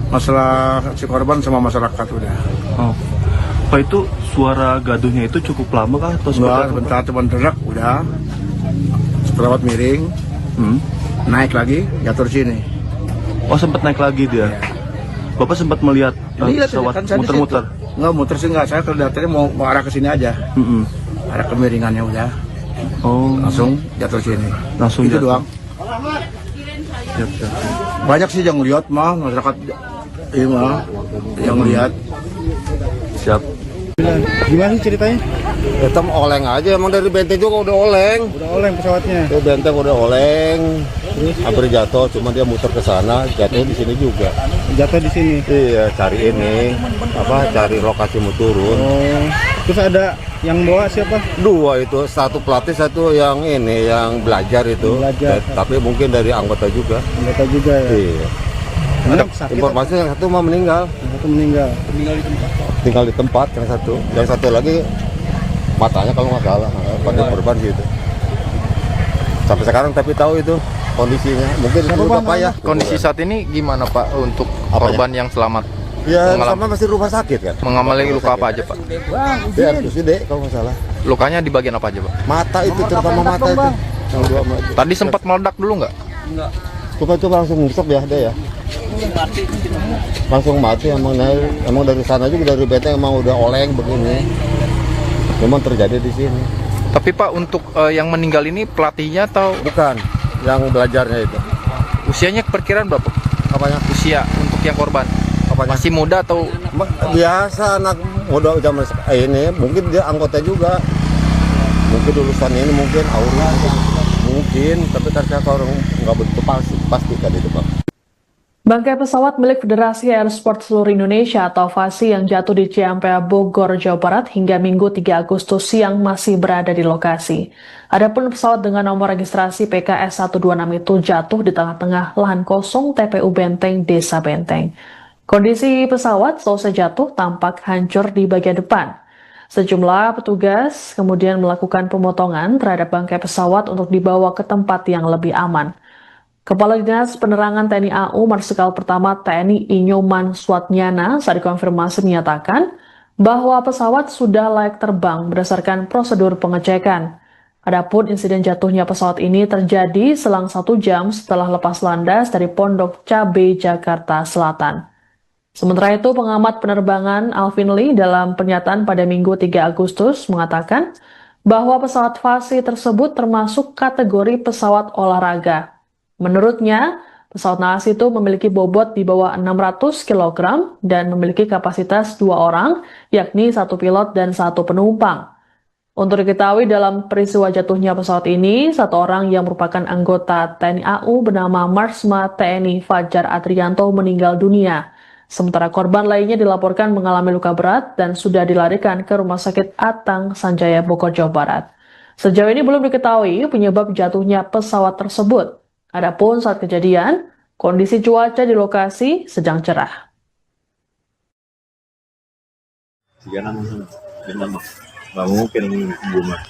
B: Masalah si korban sama masyarakat udah.
D: Oh. Pak, itu suara gaduhnya itu cukup lama kah atau seperti
B: Enggak,
D: apa?
B: sebentar cuma derak udah. Pesawat miring, naik lagi, jatuh di sini.
D: Oh, sempat naik lagi dia. Bapak sempat melihat pesawat muter-muter?
B: Enggak, muter sih enggak. Saya kelihatannya mau arah ke sini aja. Arah kemiringannya udah.
D: Oh,
B: Langsung jatuh di sini.
D: langsung
B: Itu
D: jatuh.
B: doang.
D: Siap.
B: Banyak sih yang lihat mah, masyarakat ini mah yang lihat.
D: Siap.
E: Gimana sih ceritanya?
F: Hitam oleng aja, emang dari Benteng juga udah oleng.
E: Udah oleng pesawatnya.
F: Itu Benteng udah oleng, hampir jatuh, cuma dia muter ke sana, jatuh di sini juga.
E: Jatuh di sini.
F: Iya, cari ini, cari lokasi mau turun.
E: Oh. Terus ada yang bawa siapa?
F: Dua itu, satu pelatih, satu yang ini, yang belajar itu.
E: Belajar.
F: Tapi mungkin dari anggota juga.
E: Anggota juga ya.
F: Iya.
E: Ada
F: Informasi yang satu mau meninggal.
E: Yang satu meninggal.
F: Tinggal di tempat yang satu lagi matanya kalau nggak salah pada korban gitu. Sampai sekarang tapi tahu itu kondisinya. Mungkin itu bapak ya.
G: Kondisi saat ini gimana Pak untuk korban yang selamat?
F: Ya
G: Mengalami-
F: sama masih rumah sakit kan.
G: Mengalami luka apa aja Pak?
F: Dia RSUD kalau nggak salah.
G: Lukanya di bagian apa aja Pak?
F: Mata itu terutama mata itu. Yang dua mata.
G: Tadi sempat meledak dulu nggak?
F: Coba langsung nusuk ya dia ya. Langsung mati emang dari sana juga dari Benteng emang udah oleng begini. Memang terjadi di sini.
G: Tapi Pak untuk yang meninggal ini pelatihnya atau
F: Bukan yang belajarnya itu.
G: usianya perkiraan berapa?
F: Apanya?
G: Usia untuk yang korban
F: Apanya?
G: masih muda atau
F: Biasa anak muda zaman ini mungkin dia anggota juga. mungkin lulusan ini mungkin Auri mungkin, tapi karena orang nggak begitu pasti kan itu Bang.
A: Bangkai pesawat milik Federasi Aerosport Seluruh Indonesia atau FASI yang jatuh di Ciampea, Bogor, Jawa Barat hingga Minggu 3 Agustus siang masih berada di lokasi. Adapun pesawat dengan nomor registrasi PKS 126 itu jatuh di tengah-tengah lahan kosong TPU Benteng, Desa Benteng. Kondisi pesawat selesai jatuh tampak hancur di bagian depan. Sejumlah petugas kemudian melakukan pemotongan terhadap bangkai pesawat untuk dibawa ke tempat yang lebih aman. Kepala Dinas Penerangan TNI AU Marsikal Pertama TNI Inyoman Swatnyana saat dikonfirmasi menyatakan bahwa pesawat sudah layak terbang berdasarkan prosedur pengecekan. Adapun insiden jatuhnya pesawat ini terjadi selang 1 jam setelah lepas landas dari Pondok Cabe, Jakarta Selatan. Sementara itu, pengamat penerbangan Alvin Lee dalam pernyataan pada Minggu 3 Agustus mengatakan bahwa pesawat FASI tersebut termasuk kategori pesawat olahraga. Menurutnya, pesawat naas itu memiliki bobot di bawah 600 kg dan memiliki kapasitas 2 orang, yakni 1 pilot dan 1 penumpang. Untuk diketahui dalam peristiwa jatuhnya pesawat ini, 1 orang yang merupakan anggota TNI AU bernama Marsma TNI Fajar Adrianto meninggal dunia. Sementara korban lainnya dilaporkan mengalami luka berat dan sudah dilarikan ke Rumah Sakit Atang Sanjaya Bogor, Jawa Barat. Sejauh ini belum diketahui penyebab jatuhnya pesawat tersebut. Adapun saat kejadian, kondisi cuaca di lokasi sedang cerah.
H: Nggak mungkin bunga.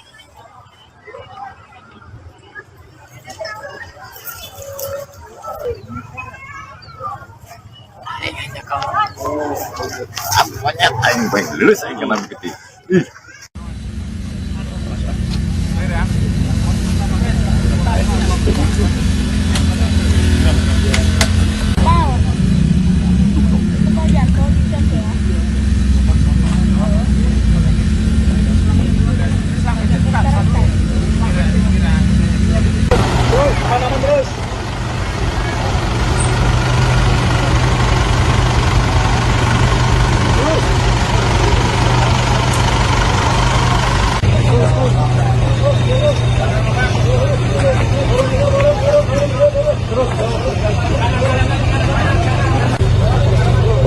H: Banyak aing pengen lulus aing kena begitu.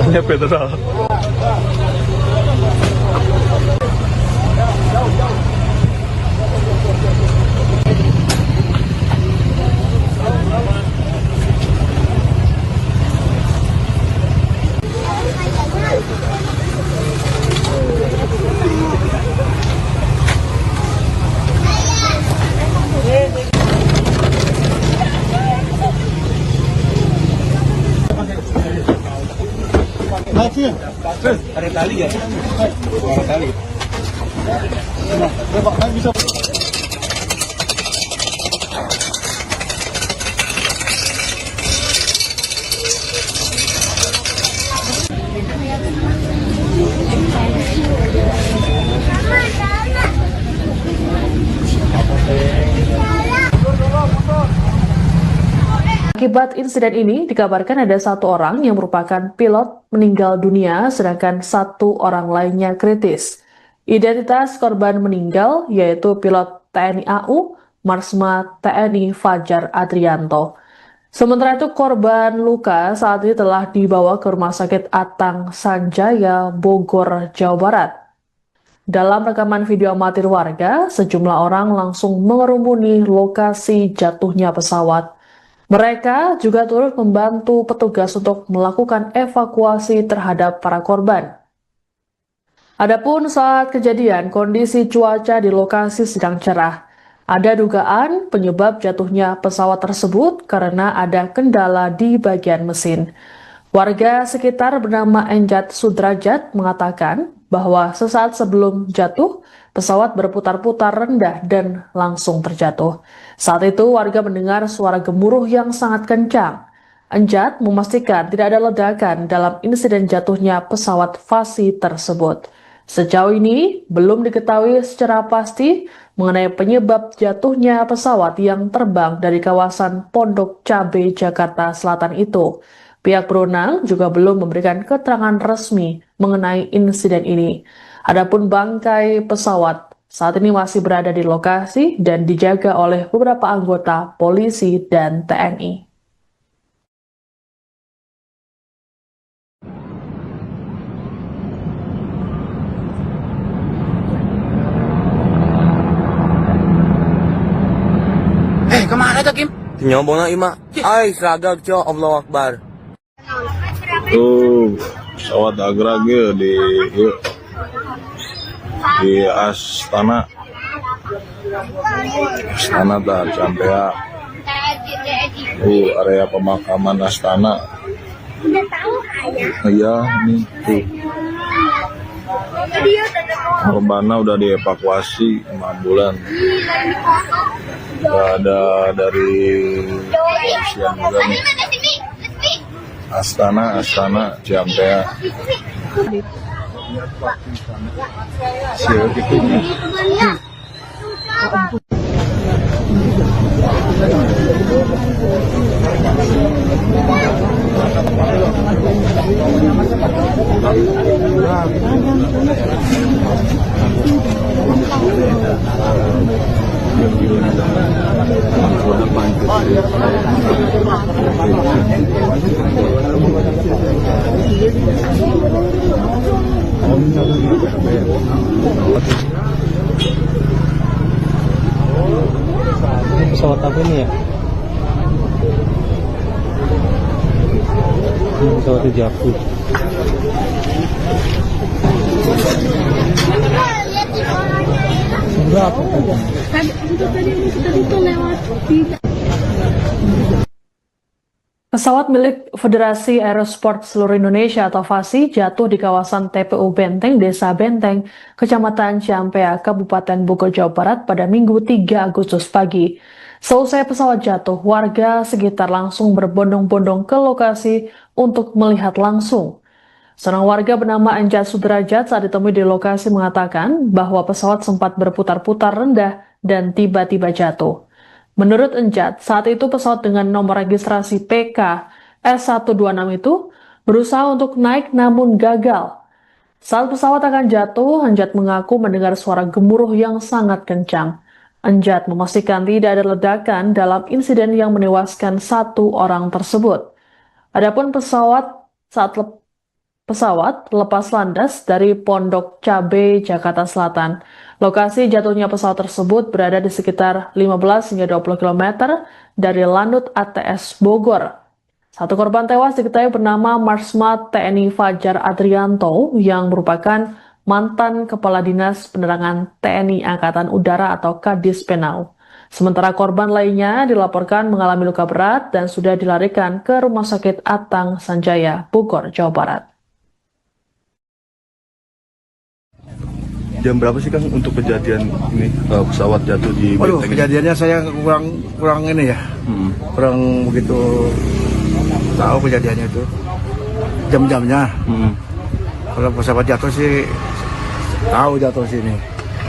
D: Banyak petrol.
E: Ada tali ya? Ada tali. Nah, Pak, bisa.
A: Akibat insiden ini, dikabarkan ada 1 orang yang merupakan pilot meninggal dunia, sedangkan 1 orang lainnya kritis. Identitas korban meninggal yaitu pilot TNI AU, Marsma TNI Fajar Adrianto. Sementara itu, korban luka saat ini telah dibawa ke Rumah Sakit Atang Sanjaya, Bogor, Jawa Barat. Dalam rekaman video amatir warga, sejumlah orang langsung mengerumuni lokasi jatuhnya pesawat. Mereka juga turut membantu petugas untuk melakukan evakuasi terhadap para korban. Adapun saat kejadian, kondisi cuaca di lokasi sedang cerah. Ada dugaan penyebab jatuhnya pesawat tersebut karena ada kendala di bagian mesin. Warga sekitar bernama Enjat Sudrajat mengatakan bahwa sesaat sebelum jatuh, pesawat berputar-putar rendah dan langsung terjatuh. Saat itu warga mendengar suara gemuruh yang sangat kencang. Enjat memastikan tidak ada ledakan dalam insiden jatuhnya pesawat FASI tersebut. Sejauh ini belum diketahui secara pasti mengenai penyebab jatuhnya pesawat yang terbang dari kawasan Pondok Cabe, Jakarta Selatan itu. Pihak berwenang juga belum memberikan keterangan resmi mengenai insiden ini. Adapun bangkai pesawat saat ini masih berada di lokasi dan dijaga oleh beberapa anggota polisi dan TNI.
C: Kemana tuh Kim? Nyombong na ima. Ay, seragam cok. Allahu Akbar.
H: Tuh pesawat Agrag ya di Astana dah sampai ya. Area pemakaman Astana.
I: Udah tahu ayah.
H: Iya nih tuh. Korbannya udah dievakuasi sama ambulan. Udah ada dari kepolisian juga nih. Astana Ciampea.
E: Pesawat apa ini ya? Ini pesawatnya jatuh. Berapa?
A: Pesawat milik Federasi Aerosport Seluruh Indonesia atau FASI jatuh di kawasan TPU Benteng, Desa Benteng, Kecamatan Ciampea, Kabupaten Bogor, Jawa Barat pada Minggu 3 Agustus pagi. Selesai pesawat jatuh, warga sekitar langsung berbondong-bondong ke lokasi untuk melihat langsung. Seorang warga bernama Enjat Sudrajat saat ditemui di lokasi mengatakan bahwa pesawat sempat berputar-putar rendah dan tiba-tiba jatuh. Menurut Enjat, saat itu pesawat dengan nomor registrasi PK S126 itu berusaha untuk naik namun gagal. Saat pesawat akan jatuh, Enjat mengaku mendengar suara gemuruh yang sangat kencang. Enjat memastikan tidak ada ledakan dalam insiden yang menewaskan 1 orang tersebut. Adapun pesawat lepas landas dari Pondok Cabe, Jakarta Selatan. Lokasi jatuhnya pesawat tersebut berada di sekitar 15 hingga 20 km dari Lanut ATS Bogor. Satu korban tewas diketahui bernama Marsma TNI Fajar Adrianto yang merupakan mantan Kepala Dinas Penerangan TNI Angkatan Udara atau Kadis Penau. Sementara korban lainnya dilaporkan mengalami luka berat dan sudah dilarikan ke Rumah Sakit Atang Sanjaya, Bogor, Jawa Barat.
D: Jam berapa sih Kang untuk kejadian ini pesawat jatuh di
B: Waduh,
D: Benteng?
B: kejadiannya saya kurang ini ya. Kurang begitu tahu kejadiannya itu. Jam-jamnya. Kalau pesawat jatuh sih tahu jatuh sini.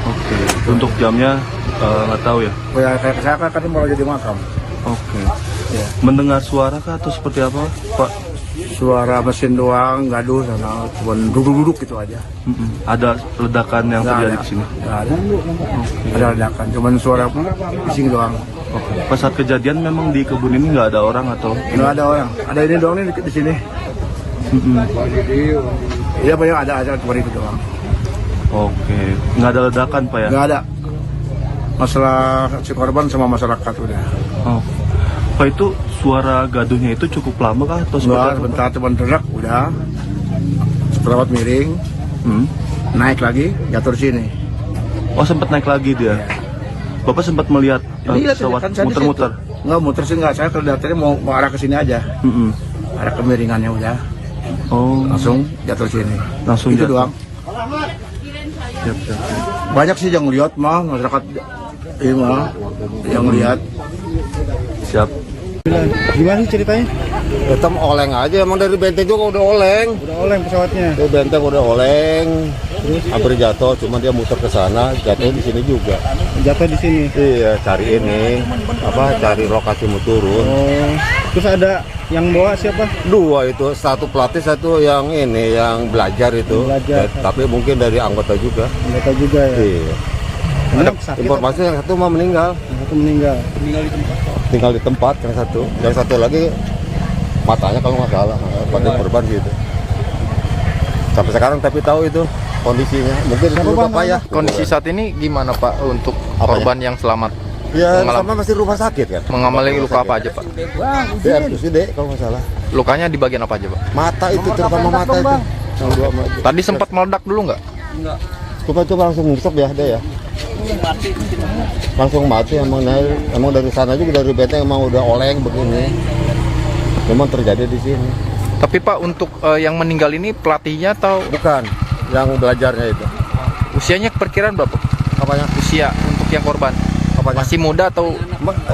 D: Oke. Untuk jamnya nggak tahu ya?
B: Ya saya kan mau jadi makam.
D: Oke.
B: Ya.
D: Mendengar suara kah atau seperti apa, Pak?
B: Suara mesin doang, gaduh sana, cuma duduk-duduk gitu aja.
D: Ada ledakan yang
B: Nggak
D: terjadi
B: ada.
D: di sini?
B: Nggak ada. Ada ledakan, cuma suara bising doang.
D: Oke. Pas saat kejadian memang di kebun ini nggak ada orang atau?
B: Nggak ada orang. Ada ini doang nih di sini. Iya banyak ada cuma itu doang.
D: Oke. Nggak ada ledakan Pak ya?
B: Nggak ada. Masalah si korban sama masyarakat udah.
D: Oh. Pak, itu suara gaduhnya itu cukup lama kah atau seperti
B: Sebentar,
D: apa?
B: sebentar cuma derak udah. Pesawat miring, naik lagi, jatuh di sini.
D: Oh, sempat naik lagi dia. Bapak sempat melihat pesawat
B: saya di
D: muter-muter.
B: situ. Nggak muter sih nggak, saya kelihatannya mau arah ke sini aja. Arah kemiringannya udah.
D: Oh,
B: Langsung jatuh di sini.
D: langsung
B: Itu
D: jatuh.
B: doang.
D: Siap.
B: Banyak sih yang lihat mah masyarakat ini mah yang lihat.
D: Siap.
E: Gimana sih ceritanya?
F: Hitam oleng aja, emang dari Benteng juga udah oleng.
E: Udah oleng pesawatnya.
F: Itu Benteng udah oleng, hampir jatuh, cuma dia muter ke sana, jatuh di sini juga.
E: Jatuh di sini.
F: Iya, cari ini, cari lokasi mau turun.
E: Oh. Terus ada yang bawa siapa?
F: Dua itu, satu pelatih, satu yang ini, yang belajar itu.
E: Belajar.
F: Tapi mungkin dari anggota juga.
E: Anggota juga ya.
F: Iya.
E: Ada sakit.
F: Informasi yang satu mah meninggal.
E: Yang satu meninggal.
F: Tinggal di tempat yang satu lagi matanya kalau nggak salah pada korban gitu. Sampai sekarang tapi tahu itu kondisinya. Mungkin dulu Bapak ya.
G: Kondisi saat ini gimana Pak untuk korban yang selamat?
F: Ya sama masih rumah sakit kan.
G: Mengalami luka apa aja Pak?
F: Ya RSUD kalau nggak salah.
G: Lukanya di bagian apa aja Pak?
F: Mata itu terutama mata itu. Yang dua mata.
G: Tadi sempat meledak dulu nggak?
F: Coba langsung nyesek ya dia ya. Langsung mati emang dari sana juga dari benteng emang udah oleng begini. Memang terjadi di sini.
G: Tapi Pak untuk yang meninggal ini pelatihnya atau
F: Bukan yang belajarnya itu.
G: usianya perkiraan berapa?
F: Apanya?
G: Usia untuk yang korban
F: Apanya?
G: masih muda atau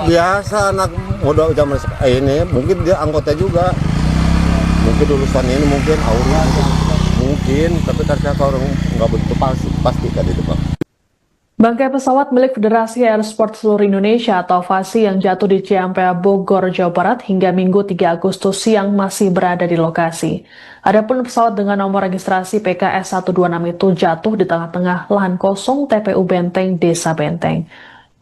F: Biasa anak muda zaman ini mungkin dia anggota juga. Mungkin lulusan ini mungkin Auri mungkin tapi karena orang nggak begitu pasti kan itu Pak.
A: Bangkai pesawat milik Federasi Aerosport Seluruh Indonesia atau FASI yang jatuh di Ciampea, Bogor, Jawa Barat hingga Minggu 3 Agustus siang masih berada di lokasi. Adapun pesawat dengan nomor registrasi PKS 126 itu jatuh di tengah-tengah lahan kosong TPU Benteng, Desa Benteng.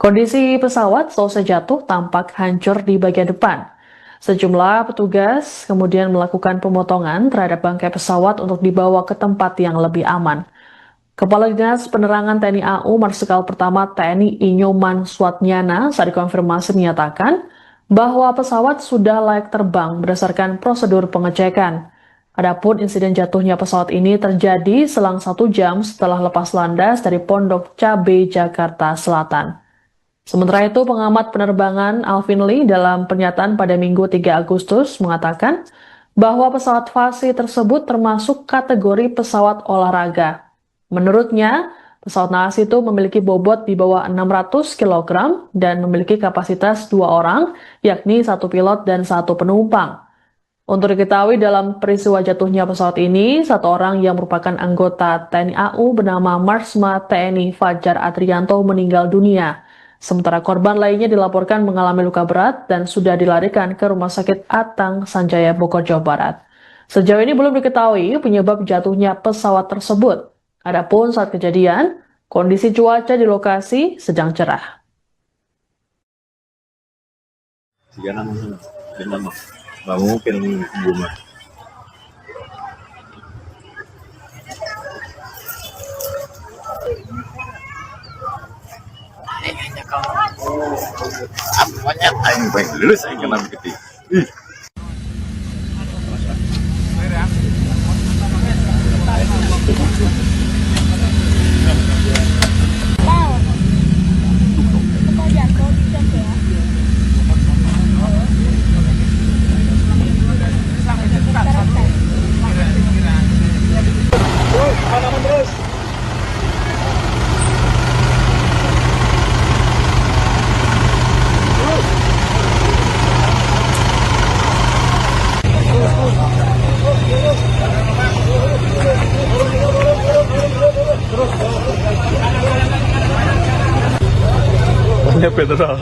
A: Kondisi pesawat selesai jatuh tampak hancur di bagian depan. Sejumlah petugas kemudian melakukan pemotongan terhadap bangkai pesawat untuk dibawa ke tempat yang lebih aman. Kepala Dinas Penerangan TNI AU Marsikal Pertama TNI Inyoman Swatnyana saat dikonfirmasi menyatakan bahwa pesawat sudah layak terbang berdasarkan prosedur pengecekan. Adapun insiden jatuhnya pesawat ini terjadi selang 1 jam setelah lepas landas dari Pondok Cabe, Jakarta Selatan. Sementara itu, pengamat penerbangan Alvin Lee dalam pernyataan pada Minggu 3 Agustus mengatakan bahwa pesawat FASI tersebut termasuk kategori pesawat olahraga. Menurutnya, pesawat naas itu memiliki bobot di bawah 600 kg dan memiliki kapasitas 2 orang, yakni 1 pilot dan 1 penumpang. Untuk diketahui dalam peristiwa jatuhnya pesawat ini, 1 orang yang merupakan anggota TNI AU bernama Marsma TNI Fajar Adrianto meninggal dunia. Sementara korban lainnya dilaporkan mengalami luka berat dan sudah dilarikan ke Rumah Sakit Atang Sanjaya Bogor, Jawa Barat. Sejauh ini belum diketahui penyebab jatuhnya pesawat tersebut. Adapun saat kejadian, kondisi cuaca di lokasi sedang cerah.
H: Nggak mungkin bunga. Apanya aing baik lulus aing kena begitu.
D: Banyak federal.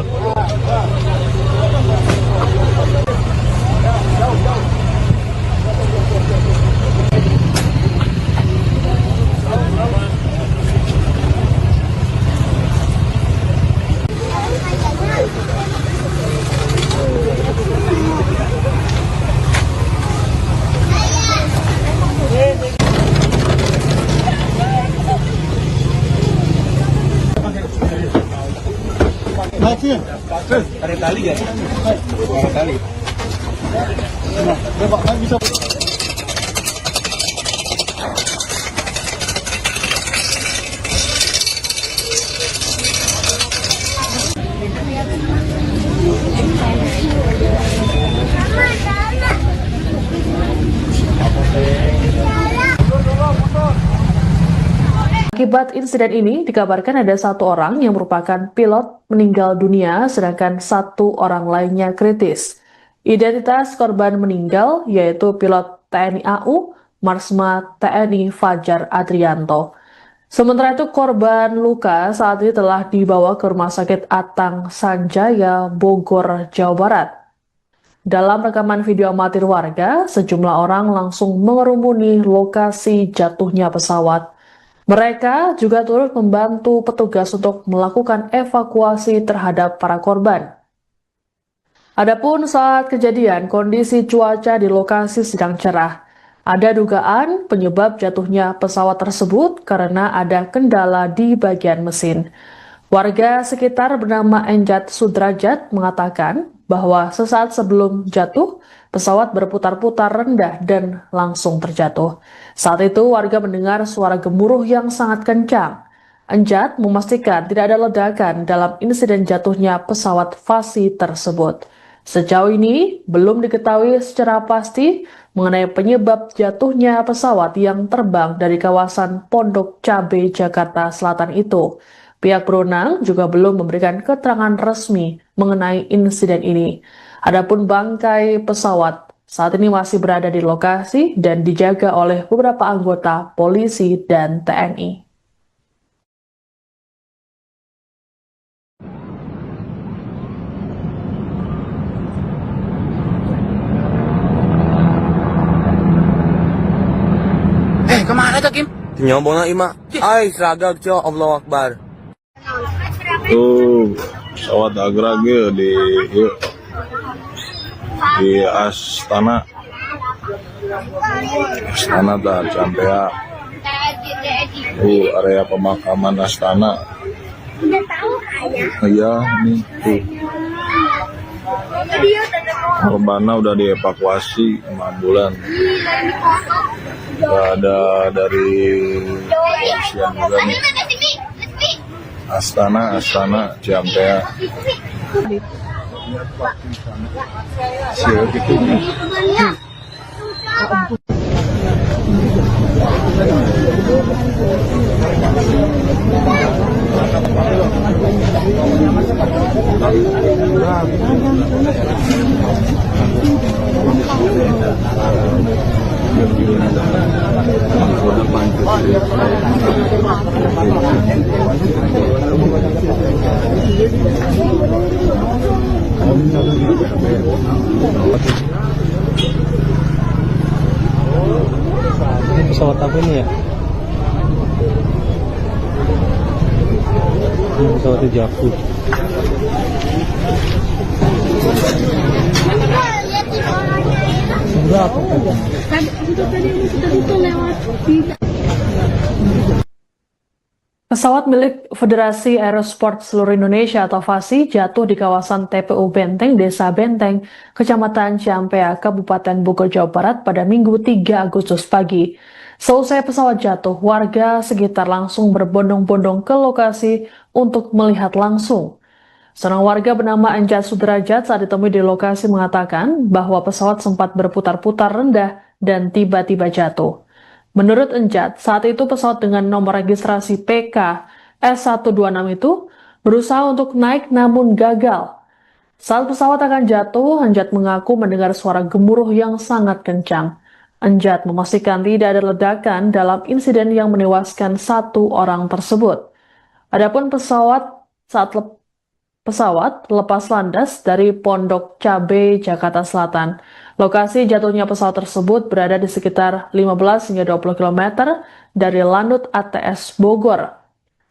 E: Ada tali ya? Ada tali. Nah, Pak, bisa.
A: Akibat insiden ini, dikabarkan ada 1 orang yang merupakan pilot meninggal dunia, sedangkan 1 orang lainnya kritis. Identitas korban meninggal yaitu pilot TNI AU, Marsma TNI Fajar Adrianto. Sementara itu, korban luka saat ini telah dibawa ke Rumah Sakit Atang Sanjaya, Bogor, Jawa Barat. Dalam rekaman video amatir warga, sejumlah orang langsung mengerumuni lokasi jatuhnya pesawat. Mereka juga turut membantu petugas untuk melakukan evakuasi terhadap para korban. Adapun saat kejadian, kondisi cuaca di lokasi sedang cerah. Ada dugaan penyebab jatuhnya pesawat tersebut karena ada kendala di bagian mesin. Warga sekitar bernama Enjat Sudrajat mengatakan bahwa sesaat sebelum jatuh, pesawat berputar-putar rendah dan langsung terjatuh. Saat itu warga mendengar suara gemuruh yang sangat kencang. Enjat memastikan tidak ada ledakan dalam insiden jatuhnya pesawat Fasi tersebut. Sejauh ini belum diketahui secara pasti mengenai penyebab jatuhnya pesawat yang terbang dari kawasan Pondok Cabe, Jakarta Selatan itu. Pihak berwenang juga belum memberikan keterangan resmi mengenai insiden ini. Adapun bangkai pesawat saat ini masih berada di lokasi dan dijaga oleh beberapa anggota polisi dan TNI.
C: Kemana tuh Kim? Nyombong na ima. Ay, seragam cok. Allahu Akbar.
H: Tuh pesawat Agrag ya di Astana tak sampai ya. Area pemakaman Astana.
I: Udah tahu ayah.
H: Iya nih tuh. Korbannya udah dievakuasi sama ambulan. Udah ada dari kepolisian juga nih. Astana Ciampea.
E: Pesawat apa ini ya? Ini pesawatnya jatuh. Berapa?
A: Pesawat milik Federasi Aerosport Seluruh Indonesia atau FASI jatuh di kawasan TPU Benteng, Desa Benteng, Kecamatan Ciampea, Kabupaten Bogor, Jawa Barat pada Minggu 3 Agustus pagi. Seusai pesawat jatuh, warga sekitar langsung berbondong-bondong ke lokasi untuk melihat langsung. Seorang warga bernama Enjat Sudrajat saat ditemui di lokasi mengatakan bahwa pesawat sempat berputar-putar rendah dan tiba-tiba jatuh. Menurut Enjat, saat itu pesawat dengan nomor registrasi PK S126 itu berusaha untuk naik namun gagal. Saat pesawat akan jatuh, Enjat mengaku mendengar suara gemuruh yang sangat kencang. Enjat memastikan tidak ada ledakan dalam insiden yang menewaskan 1 orang tersebut. Adapun pesawat lepas landas dari Pondok Cabe, Jakarta Selatan. Lokasi jatuhnya pesawat tersebut berada di sekitar 15 hingga 20 km dari Lanut ATS Bogor.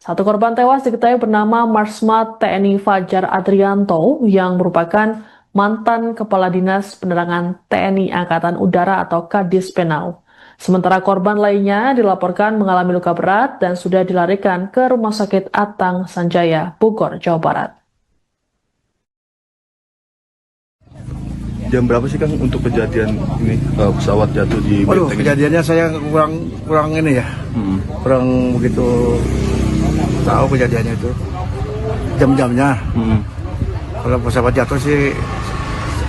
A: 1 korban tewas diketahui bernama Marsma TNI Fajar Adrianto yang merupakan mantan Kepala Dinas Penerangan TNI Angkatan Udara atau Kadis Penau. Sementara korban lainnya dilaporkan mengalami luka berat dan sudah dilarikan ke Rumah Sakit Atang Sanjaya, Bogor, Jawa Barat.
D: Jam berapa sih Kang untuk kejadian ini pesawat jatuh di
B: Waduh,
D: Benteng?
B: kejadiannya saya kurang ini ya. Kurang begitu tahu kejadiannya itu. Jam-jamnya. Kalau pesawat jatuh sih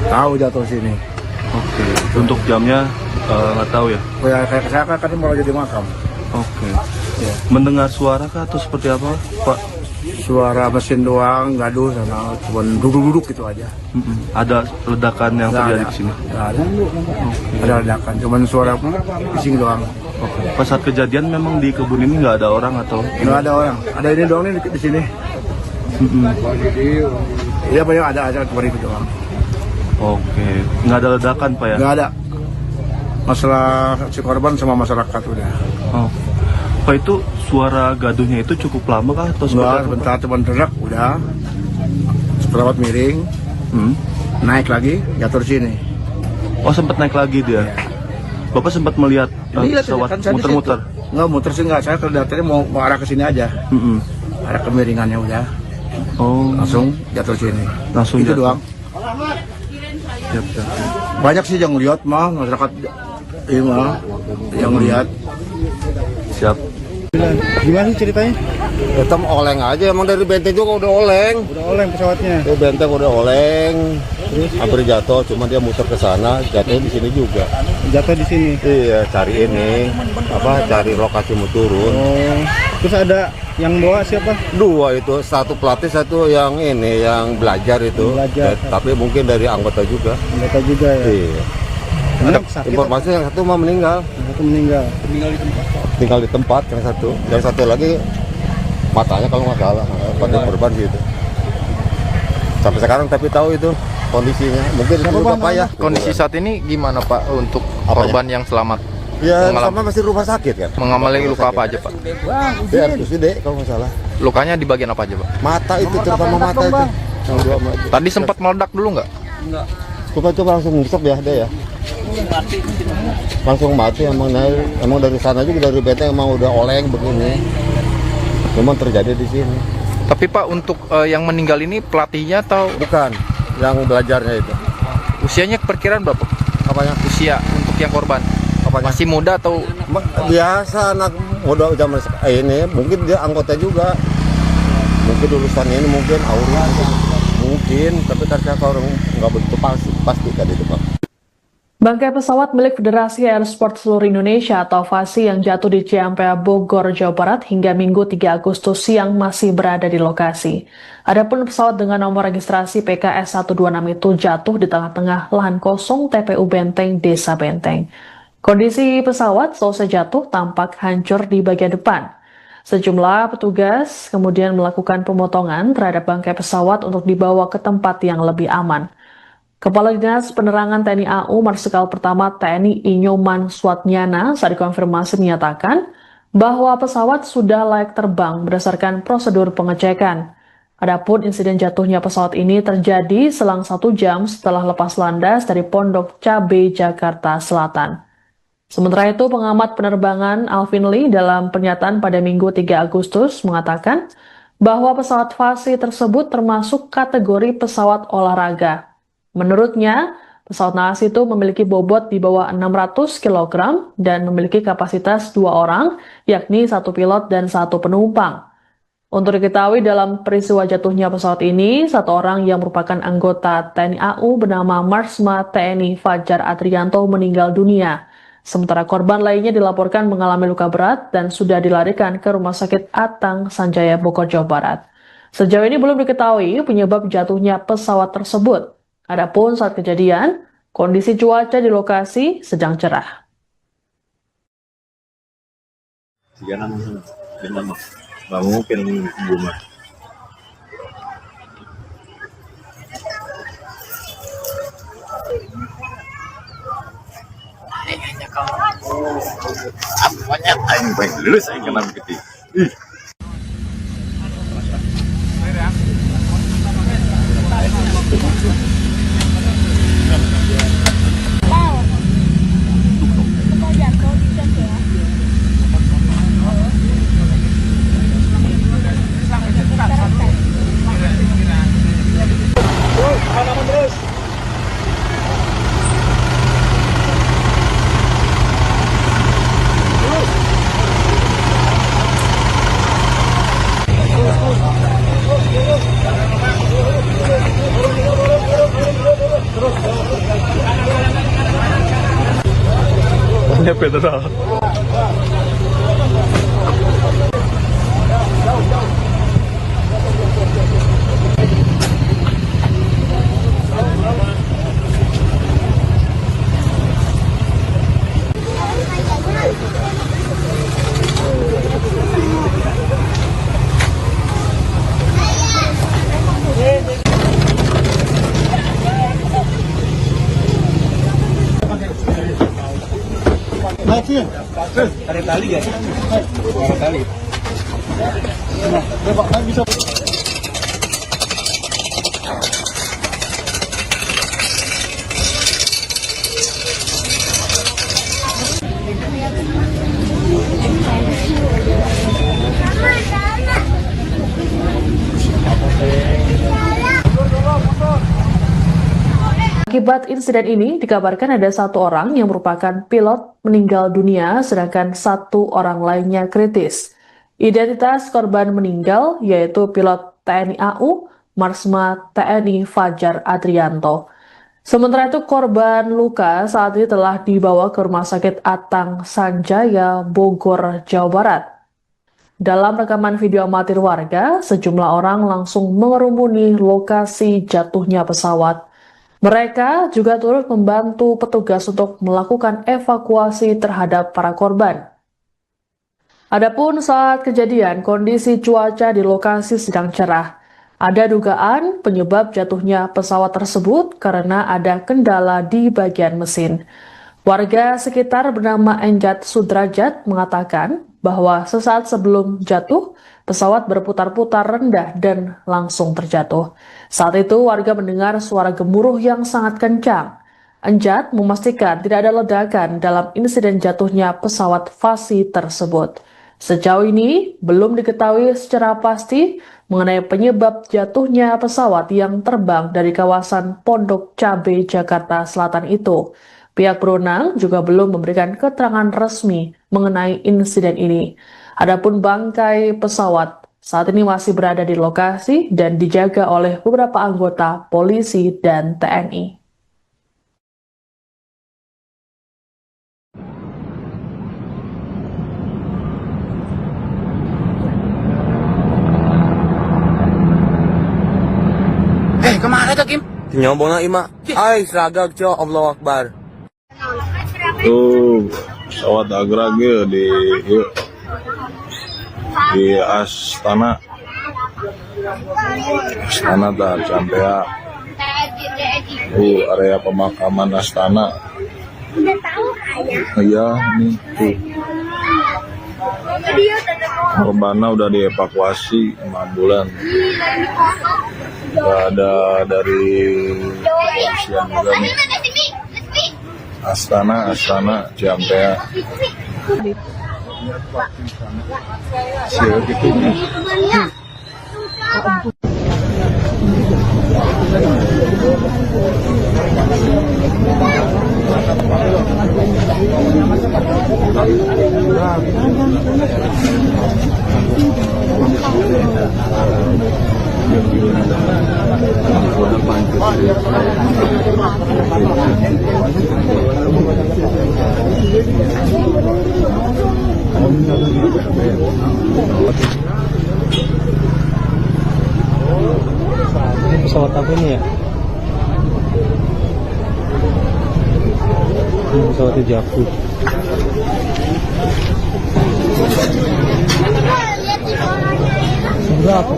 B: tahu jatuh sini.
D: Oke. Untuk jamnya nggak tahu ya?
B: Ya, kayak saya kan mau jadi makam.
D: Oke.
B: Ya.
D: Mendengar suara kah atau seperti apa, Pak?
B: Suara mesin doang, gaduh sama cuma duduk-duduk gitu aja.
D: Ada ledakan yang
B: Nggak
D: terjadi
B: ada.
D: di sini?
B: Nggak ada. Ada ledakan, cuman suara bising doang.
D: Oke. Pas saat kejadian memang di kebun ini nggak ada orang atau?
B: Nggak ada orang. Ada ini doang nih di sini. Iya, banyak ada cuma itu doang.
D: Oke. Nggak ada ledakan Pak ya?
B: Nggak ada. Masalah si korban sama masyarakat udah.
D: Oh. Pak, itu suara gaduhnya itu cukup lama kah atau
B: Enggak,
D: sebentar?
B: sebentar teman truk udah pesawat miring, naik lagi jatuh di sini.
D: Oh, sempat naik lagi dia. Bapak sempat melihat pesawat
B: kan saya di
D: muter-muter.
B: situ. Enggak muter sih enggak, saya kelihatannya mau arah ke sini aja. Arah kemiringannya udah.
D: Oh,
B: Langsung jatuh di sini.
D: langsung
B: Itu
D: jatuh.
B: doang.
D: Siap, siap.
B: Banyak sih yang lihat mah masyarakat ini mah yang lihat.
D: Siap.
E: Gimana sih ceritanya?
F: Kita oleng aja, emang dari benteng juga udah oleng.
E: Udah oleng pesawatnya.
F: Itu benteng udah oleng, hampir jatuh, cuma dia muter ke sana, jatuh di sini juga.
E: Jatuh di sini.
F: Iya, cari ini, cari lokasi mau turun.
E: Oh. Terus ada yang bawa siapa?
F: Dua itu, satu pelatih, satu yang ini, yang belajar itu.
E: Belajar.
F: Tapi mungkin dari anggota juga.
E: Anggota juga ya.
F: Iya.
E: Ada sakit.
F: Informasi yang satu mau meninggal.
E: Yang satu meninggal.
F: Tinggal di tempat yang satu lagi matanya kalau nggak salah pada korban gitu. Sampai sekarang tapi tahu itu kondisinya. Mungkin itu bapak ya.
G: Kondisi saat ini gimana Pak untuk korban yang selamat?
F: Ya
G: Mengalami-
F: sama masih rumah sakit kan.
G: Mengalami luka apa aja Pak?
F: Dia RSUD kalau nggak salah.
G: Lukanya di bagian apa aja Pak?
F: Mata itu terutama mata itu. Yang dua mata.
G: Tadi sempat meledak dulu nggak?
F: Coba langsung nyesek ya dia ya. Langsung mati emang dari sana juga dari benteng emang udah oleng begini. Memang terjadi di sini.
G: Tapi Pak untuk yang meninggal ini pelatihnya atau
F: Bukan yang belajarnya itu.
G: usianya perkiraan berapa?
F: Apanya?
G: Usia untuk yang korban
F: Apanya?
G: masih muda atau
F: Biasa anak muda zaman ini mungkin dia anggota juga. Mungkin lulusan ini mungkin Auri mungkin, tapi karena orang nggak begitu pasti kan itu Pak.
A: Bangkai pesawat milik Federasi Airsport Seluruh Indonesia atau FASI yang jatuh di Ciampea, Bogor, Jawa Barat hingga Minggu 3 Agustus siang masih berada di lokasi. Adapun pesawat dengan nomor registrasi PKS 126 itu jatuh di tengah-tengah lahan kosong TPU Benteng, Desa Benteng. Kondisi pesawat selesai jatuh tampak hancur di bagian depan. Sejumlah petugas kemudian melakukan pemotongan terhadap bangkai pesawat untuk dibawa ke tempat yang lebih aman. Kepala Dinas Penerangan TNI AU Marsikal Pertama TNI Inyoman Swatnyana saat dikonfirmasi menyatakan bahwa pesawat sudah layak terbang berdasarkan prosedur pengecekan. Adapun insiden jatuhnya pesawat ini terjadi selang 1 jam setelah lepas landas dari Pondok Cabe, Jakarta Selatan. Sementara itu, pengamat penerbangan Alvin Lee dalam pernyataan pada Minggu 3 Agustus mengatakan bahwa pesawat FASI tersebut termasuk kategori pesawat olahraga. Menurutnya, pesawat naas itu memiliki bobot di bawah 600 kg dan memiliki kapasitas 2 orang, yakni 1 pilot dan 1 penumpang. Untuk diketahui dalam peristiwa jatuhnya pesawat ini, 1 orang yang merupakan anggota TNI AU bernama Marsma TNI Fajar Adrianto meninggal dunia. Sementara korban lainnya dilaporkan mengalami luka berat dan sudah dilarikan ke Rumah Sakit Atang Sanjaya Bogor, Jawa Barat. Sejauh ini belum diketahui penyebab jatuhnya pesawat tersebut. Adapun saat kejadian, kondisi cuaca di lokasi sedang cerah.
H: Nggak mungkin rumah. Banyak aing baik lulus aing kenal gede.
D: Pedro.
E: Naik sih.
A: Akibat insiden ini, dikabarkan ada satu orang yang merupakan pilot meninggal dunia, sedangkan satu orang lainnya kritis. Identitas korban meninggal yaitu pilot TNI AU, Marsma TNI Fajar Adrianto. Sementara itu, korban luka saat ini telah dibawa ke Rumah Sakit Atang Sanjaya, Bogor, Jawa Barat. Dalam rekaman video amatir warga, sejumlah orang langsung mengerumuni lokasi jatuhnya pesawat. Mereka juga turut membantu petugas untuk melakukan evakuasi terhadap para korban. Adapun saat kejadian, kondisi cuaca di lokasi sedang cerah. Ada dugaan penyebab jatuhnya pesawat tersebut karena ada kendala di bagian mesin. Warga sekitar bernama Enjat Sudrajat mengatakan bahwa sesaat sebelum jatuh, pesawat berputar-putar rendah dan langsung terjatuh. Saat itu warga mendengar suara gemuruh yang sangat kencang. Enjat memastikan tidak ada ledakan dalam insiden jatuhnya pesawat Fasi tersebut. Sejauh ini belum diketahui secara pasti mengenai penyebab jatuhnya pesawat yang terbang dari kawasan Pondok Cabe, Jakarta Selatan itu. Pihak berwenang juga belum memberikan keterangan resmi mengenai insiden ini. Adapun bangkai pesawat saat ini masih berada di lokasi dan dijaga oleh beberapa anggota polisi dan TNI.
C: Kemana tuh Kim? Nyombong na ima. Ay, seragag cok. Allahu Akbar.
H: Tuh pesawat agrag ya di Astana tak sampai area pemakaman Astana.
I: Udah tahu kayaknya.
H: Iya nih tuh korbannya udah dievakuasi sama ambulan. Udah ada dari kepolisian juga nih. Astana Ciampea. Siapa gitu nih?
E: Pesawat apa ini ya? Ini pesawatnya jatuh. Berapa?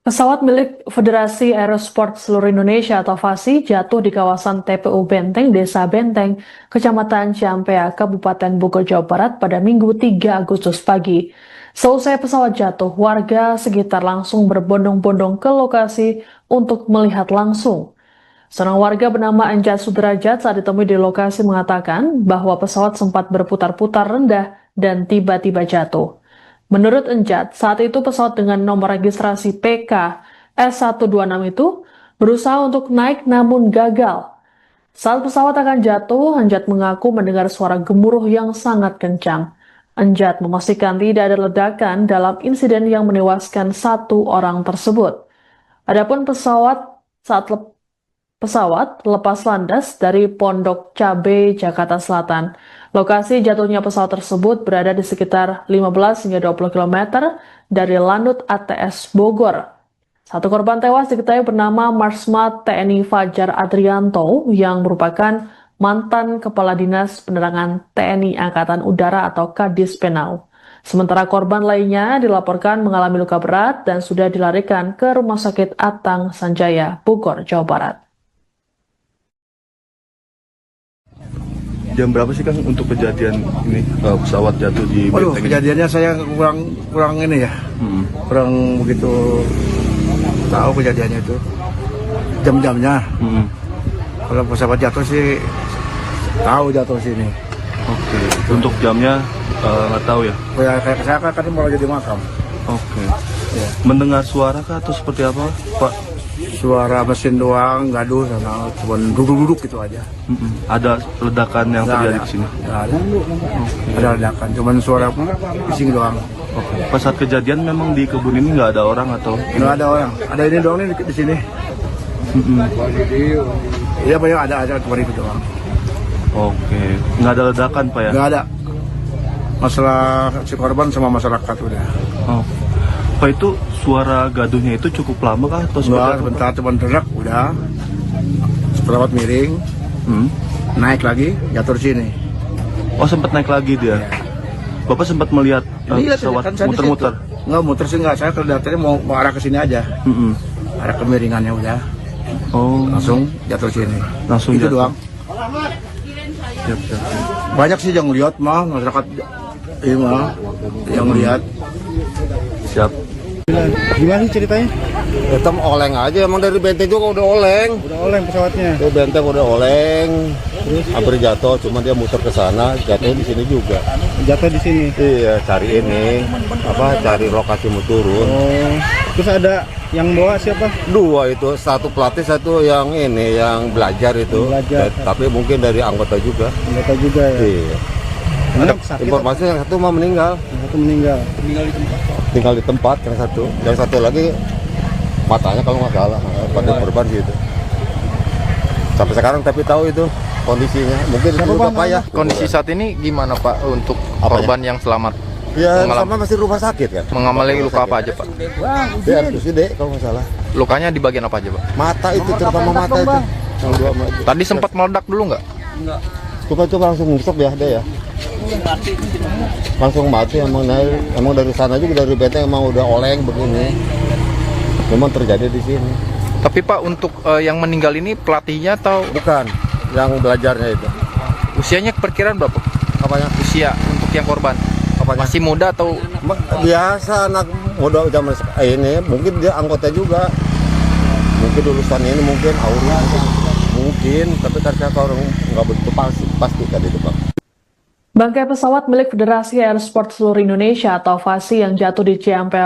A: Pesawat milik Federasi Aerosport Seluruh Indonesia atau FASI jatuh di kawasan TPU Benteng, Desa Benteng, Kecamatan Ciampea, Kabupaten Bogor, Jawa Barat pada Minggu 3 Agustus pagi. Selesai pesawat jatuh, warga sekitar langsung berbondong-bondong ke lokasi untuk melihat langsung. Seorang warga bernama Enjat Sudrajat saat ditemui di lokasi mengatakan bahwa pesawat sempat berputar-putar rendah dan tiba-tiba jatuh. Menurut Enjat, saat itu pesawat dengan nomor registrasi PK S126 itu berusaha untuk naik namun gagal. Saat pesawat akan jatuh, Enjat mengaku mendengar suara gemuruh yang sangat kencang. Enjat memastikan tidak ada ledakan dalam insiden yang menewaskan satu orang tersebut. Adapun pesawat lepas landas dari Pondok Cabe, Jakarta Selatan. Lokasi jatuhnya pesawat tersebut berada di sekitar 15 hingga 20 km dari Lanut ATS Bogor. Satu korban tewas diketahui bernama Marsma TNI Fajar Adrianto yang merupakan mantan Kepala Dinas Penerangan TNI Angkatan Udara atau Kadis Penau. Sementara korban lainnya dilaporkan mengalami luka berat dan sudah dilarikan ke Rumah Sakit Atang Sanjaya, Bogor, Jawa Barat.
D: Jam berapa sih Kang untuk kejadian ini pesawat jatuh di
B: Waduh,
D: Benteng ini?
B: kejadiannya saya kurang ini ya, kurang begitu tahu kejadiannya itu, jam-jamnya. Kalau pesawat jatuh sih tahu jatuh sini.
D: Oke. Untuk jamnya nggak tahu ya?
B: Ya kayak saya kan mau jadi makam.
D: Oke. Mendengar suara kah atau seperti apa Pak?
B: Suara mesin doang, gaduh sana, cuma duduk-duduk gitu aja.
D: Ada ledakan yang
B: Nggak
D: terjadi
B: ada.
D: di sini?
B: Nggak ada. Ada ledakan, cuma suara bising doang.
D: Oke. Pas saat kejadian memang di kebun ini nggak ada orang atau?
B: Nggak ada orang. Ada ini doang nih di sini. Iya Pak, ya ada cuma itu doang.
D: Oke. Nggak ada ledakan Pak ya?
B: Nggak ada. Masalah si korban sama masyarakat udah.
D: Oh. Pak, itu suara gaduhnya itu cukup lama kah atau seperti
B: Udah
D: apa?
B: sebentar cuma derak udah. Pesawat miring, naik lagi, jatuh di sini.
D: Oh, sempat naik lagi dia. Bapak sempat melihat pesawat
B: saya di
D: muter-muter.
B: situ. Nggak muter sih nggak, saya kelihatannya mau arah ke sini aja. Arah kemiringannya udah,
D: Oh,
B: langsung jatuh sini.
D: langsung
B: Itu
D: jatuh.
B: doang.
D: Siap, siap.
B: Banyak sih yang lihat mah, masyarakat ini mah yang lihat.
D: Siap.
E: Gimana sih ceritanya?
F: Hitam oleng aja, emang dari benteng juga udah oleng.
E: Udah oleng pesawatnya.
F: Itu benteng udah oleng, hampir jatuh, cuma dia muter ke sana, jatuh di sini juga.
E: Jatuh di sini.
F: Iya, cari ini, cari lokasi mau turun.
E: Oh. Terus ada yang bawa siapa?
F: Dua itu, satu pelatih, satu yang ini, yang belajar itu.
E: Belajar.
F: Tapi mungkin dari anggota juga.
E: Anggota juga ya.
F: Iya.
E: Ada
F: Ada informasi yang satu mah meninggal.
E: Yang satu meninggal.
F: Tinggal di tempat yang satu lagi matanya kalau nggak salah pada korban gitu. Sampai sekarang tapi tahu itu kondisinya. Mungkin itu juga Pak ya.
G: Kondisi saat ini gimana Pak untuk
F: Apanya?
G: korban yang selamat?
F: Ya
G: Mengalami-
F: sama masih rumah sakit kan.
G: Mengalami luka apa aja Pak?
F: Ya RSUD kalau nggak salah.
G: Lukanya di bagian apa aja Pak?
F: Mata itu terutama mata itu. Yang dua mata.
G: Tadi sempat meledak dulu nggak?
F: Coba langsung nyesep ya dia ya. Langsung mati emang dari sana juga dari benteng emang udah oleng begini. Memang terjadi di sini.
G: Tapi Pak untuk yang meninggal ini pelatihnya atau
F: Bukan yang belajarnya itu.
G: usianya perkiraan berapa?
F: Apanya?
G: Usia untuk yang korban
F: Apanya?
G: masih muda atau
F: Biasa anak muda zaman ini mungkin dia anggota juga. Mungkin lulusan ini mungkin Auri mungkin tapi karena orang nggak begitu pasti tadi itu Pak.
A: Bangkai pesawat milik Federasi Aerosport Seluruh Indonesia atau FASI yang jatuh di Ciampea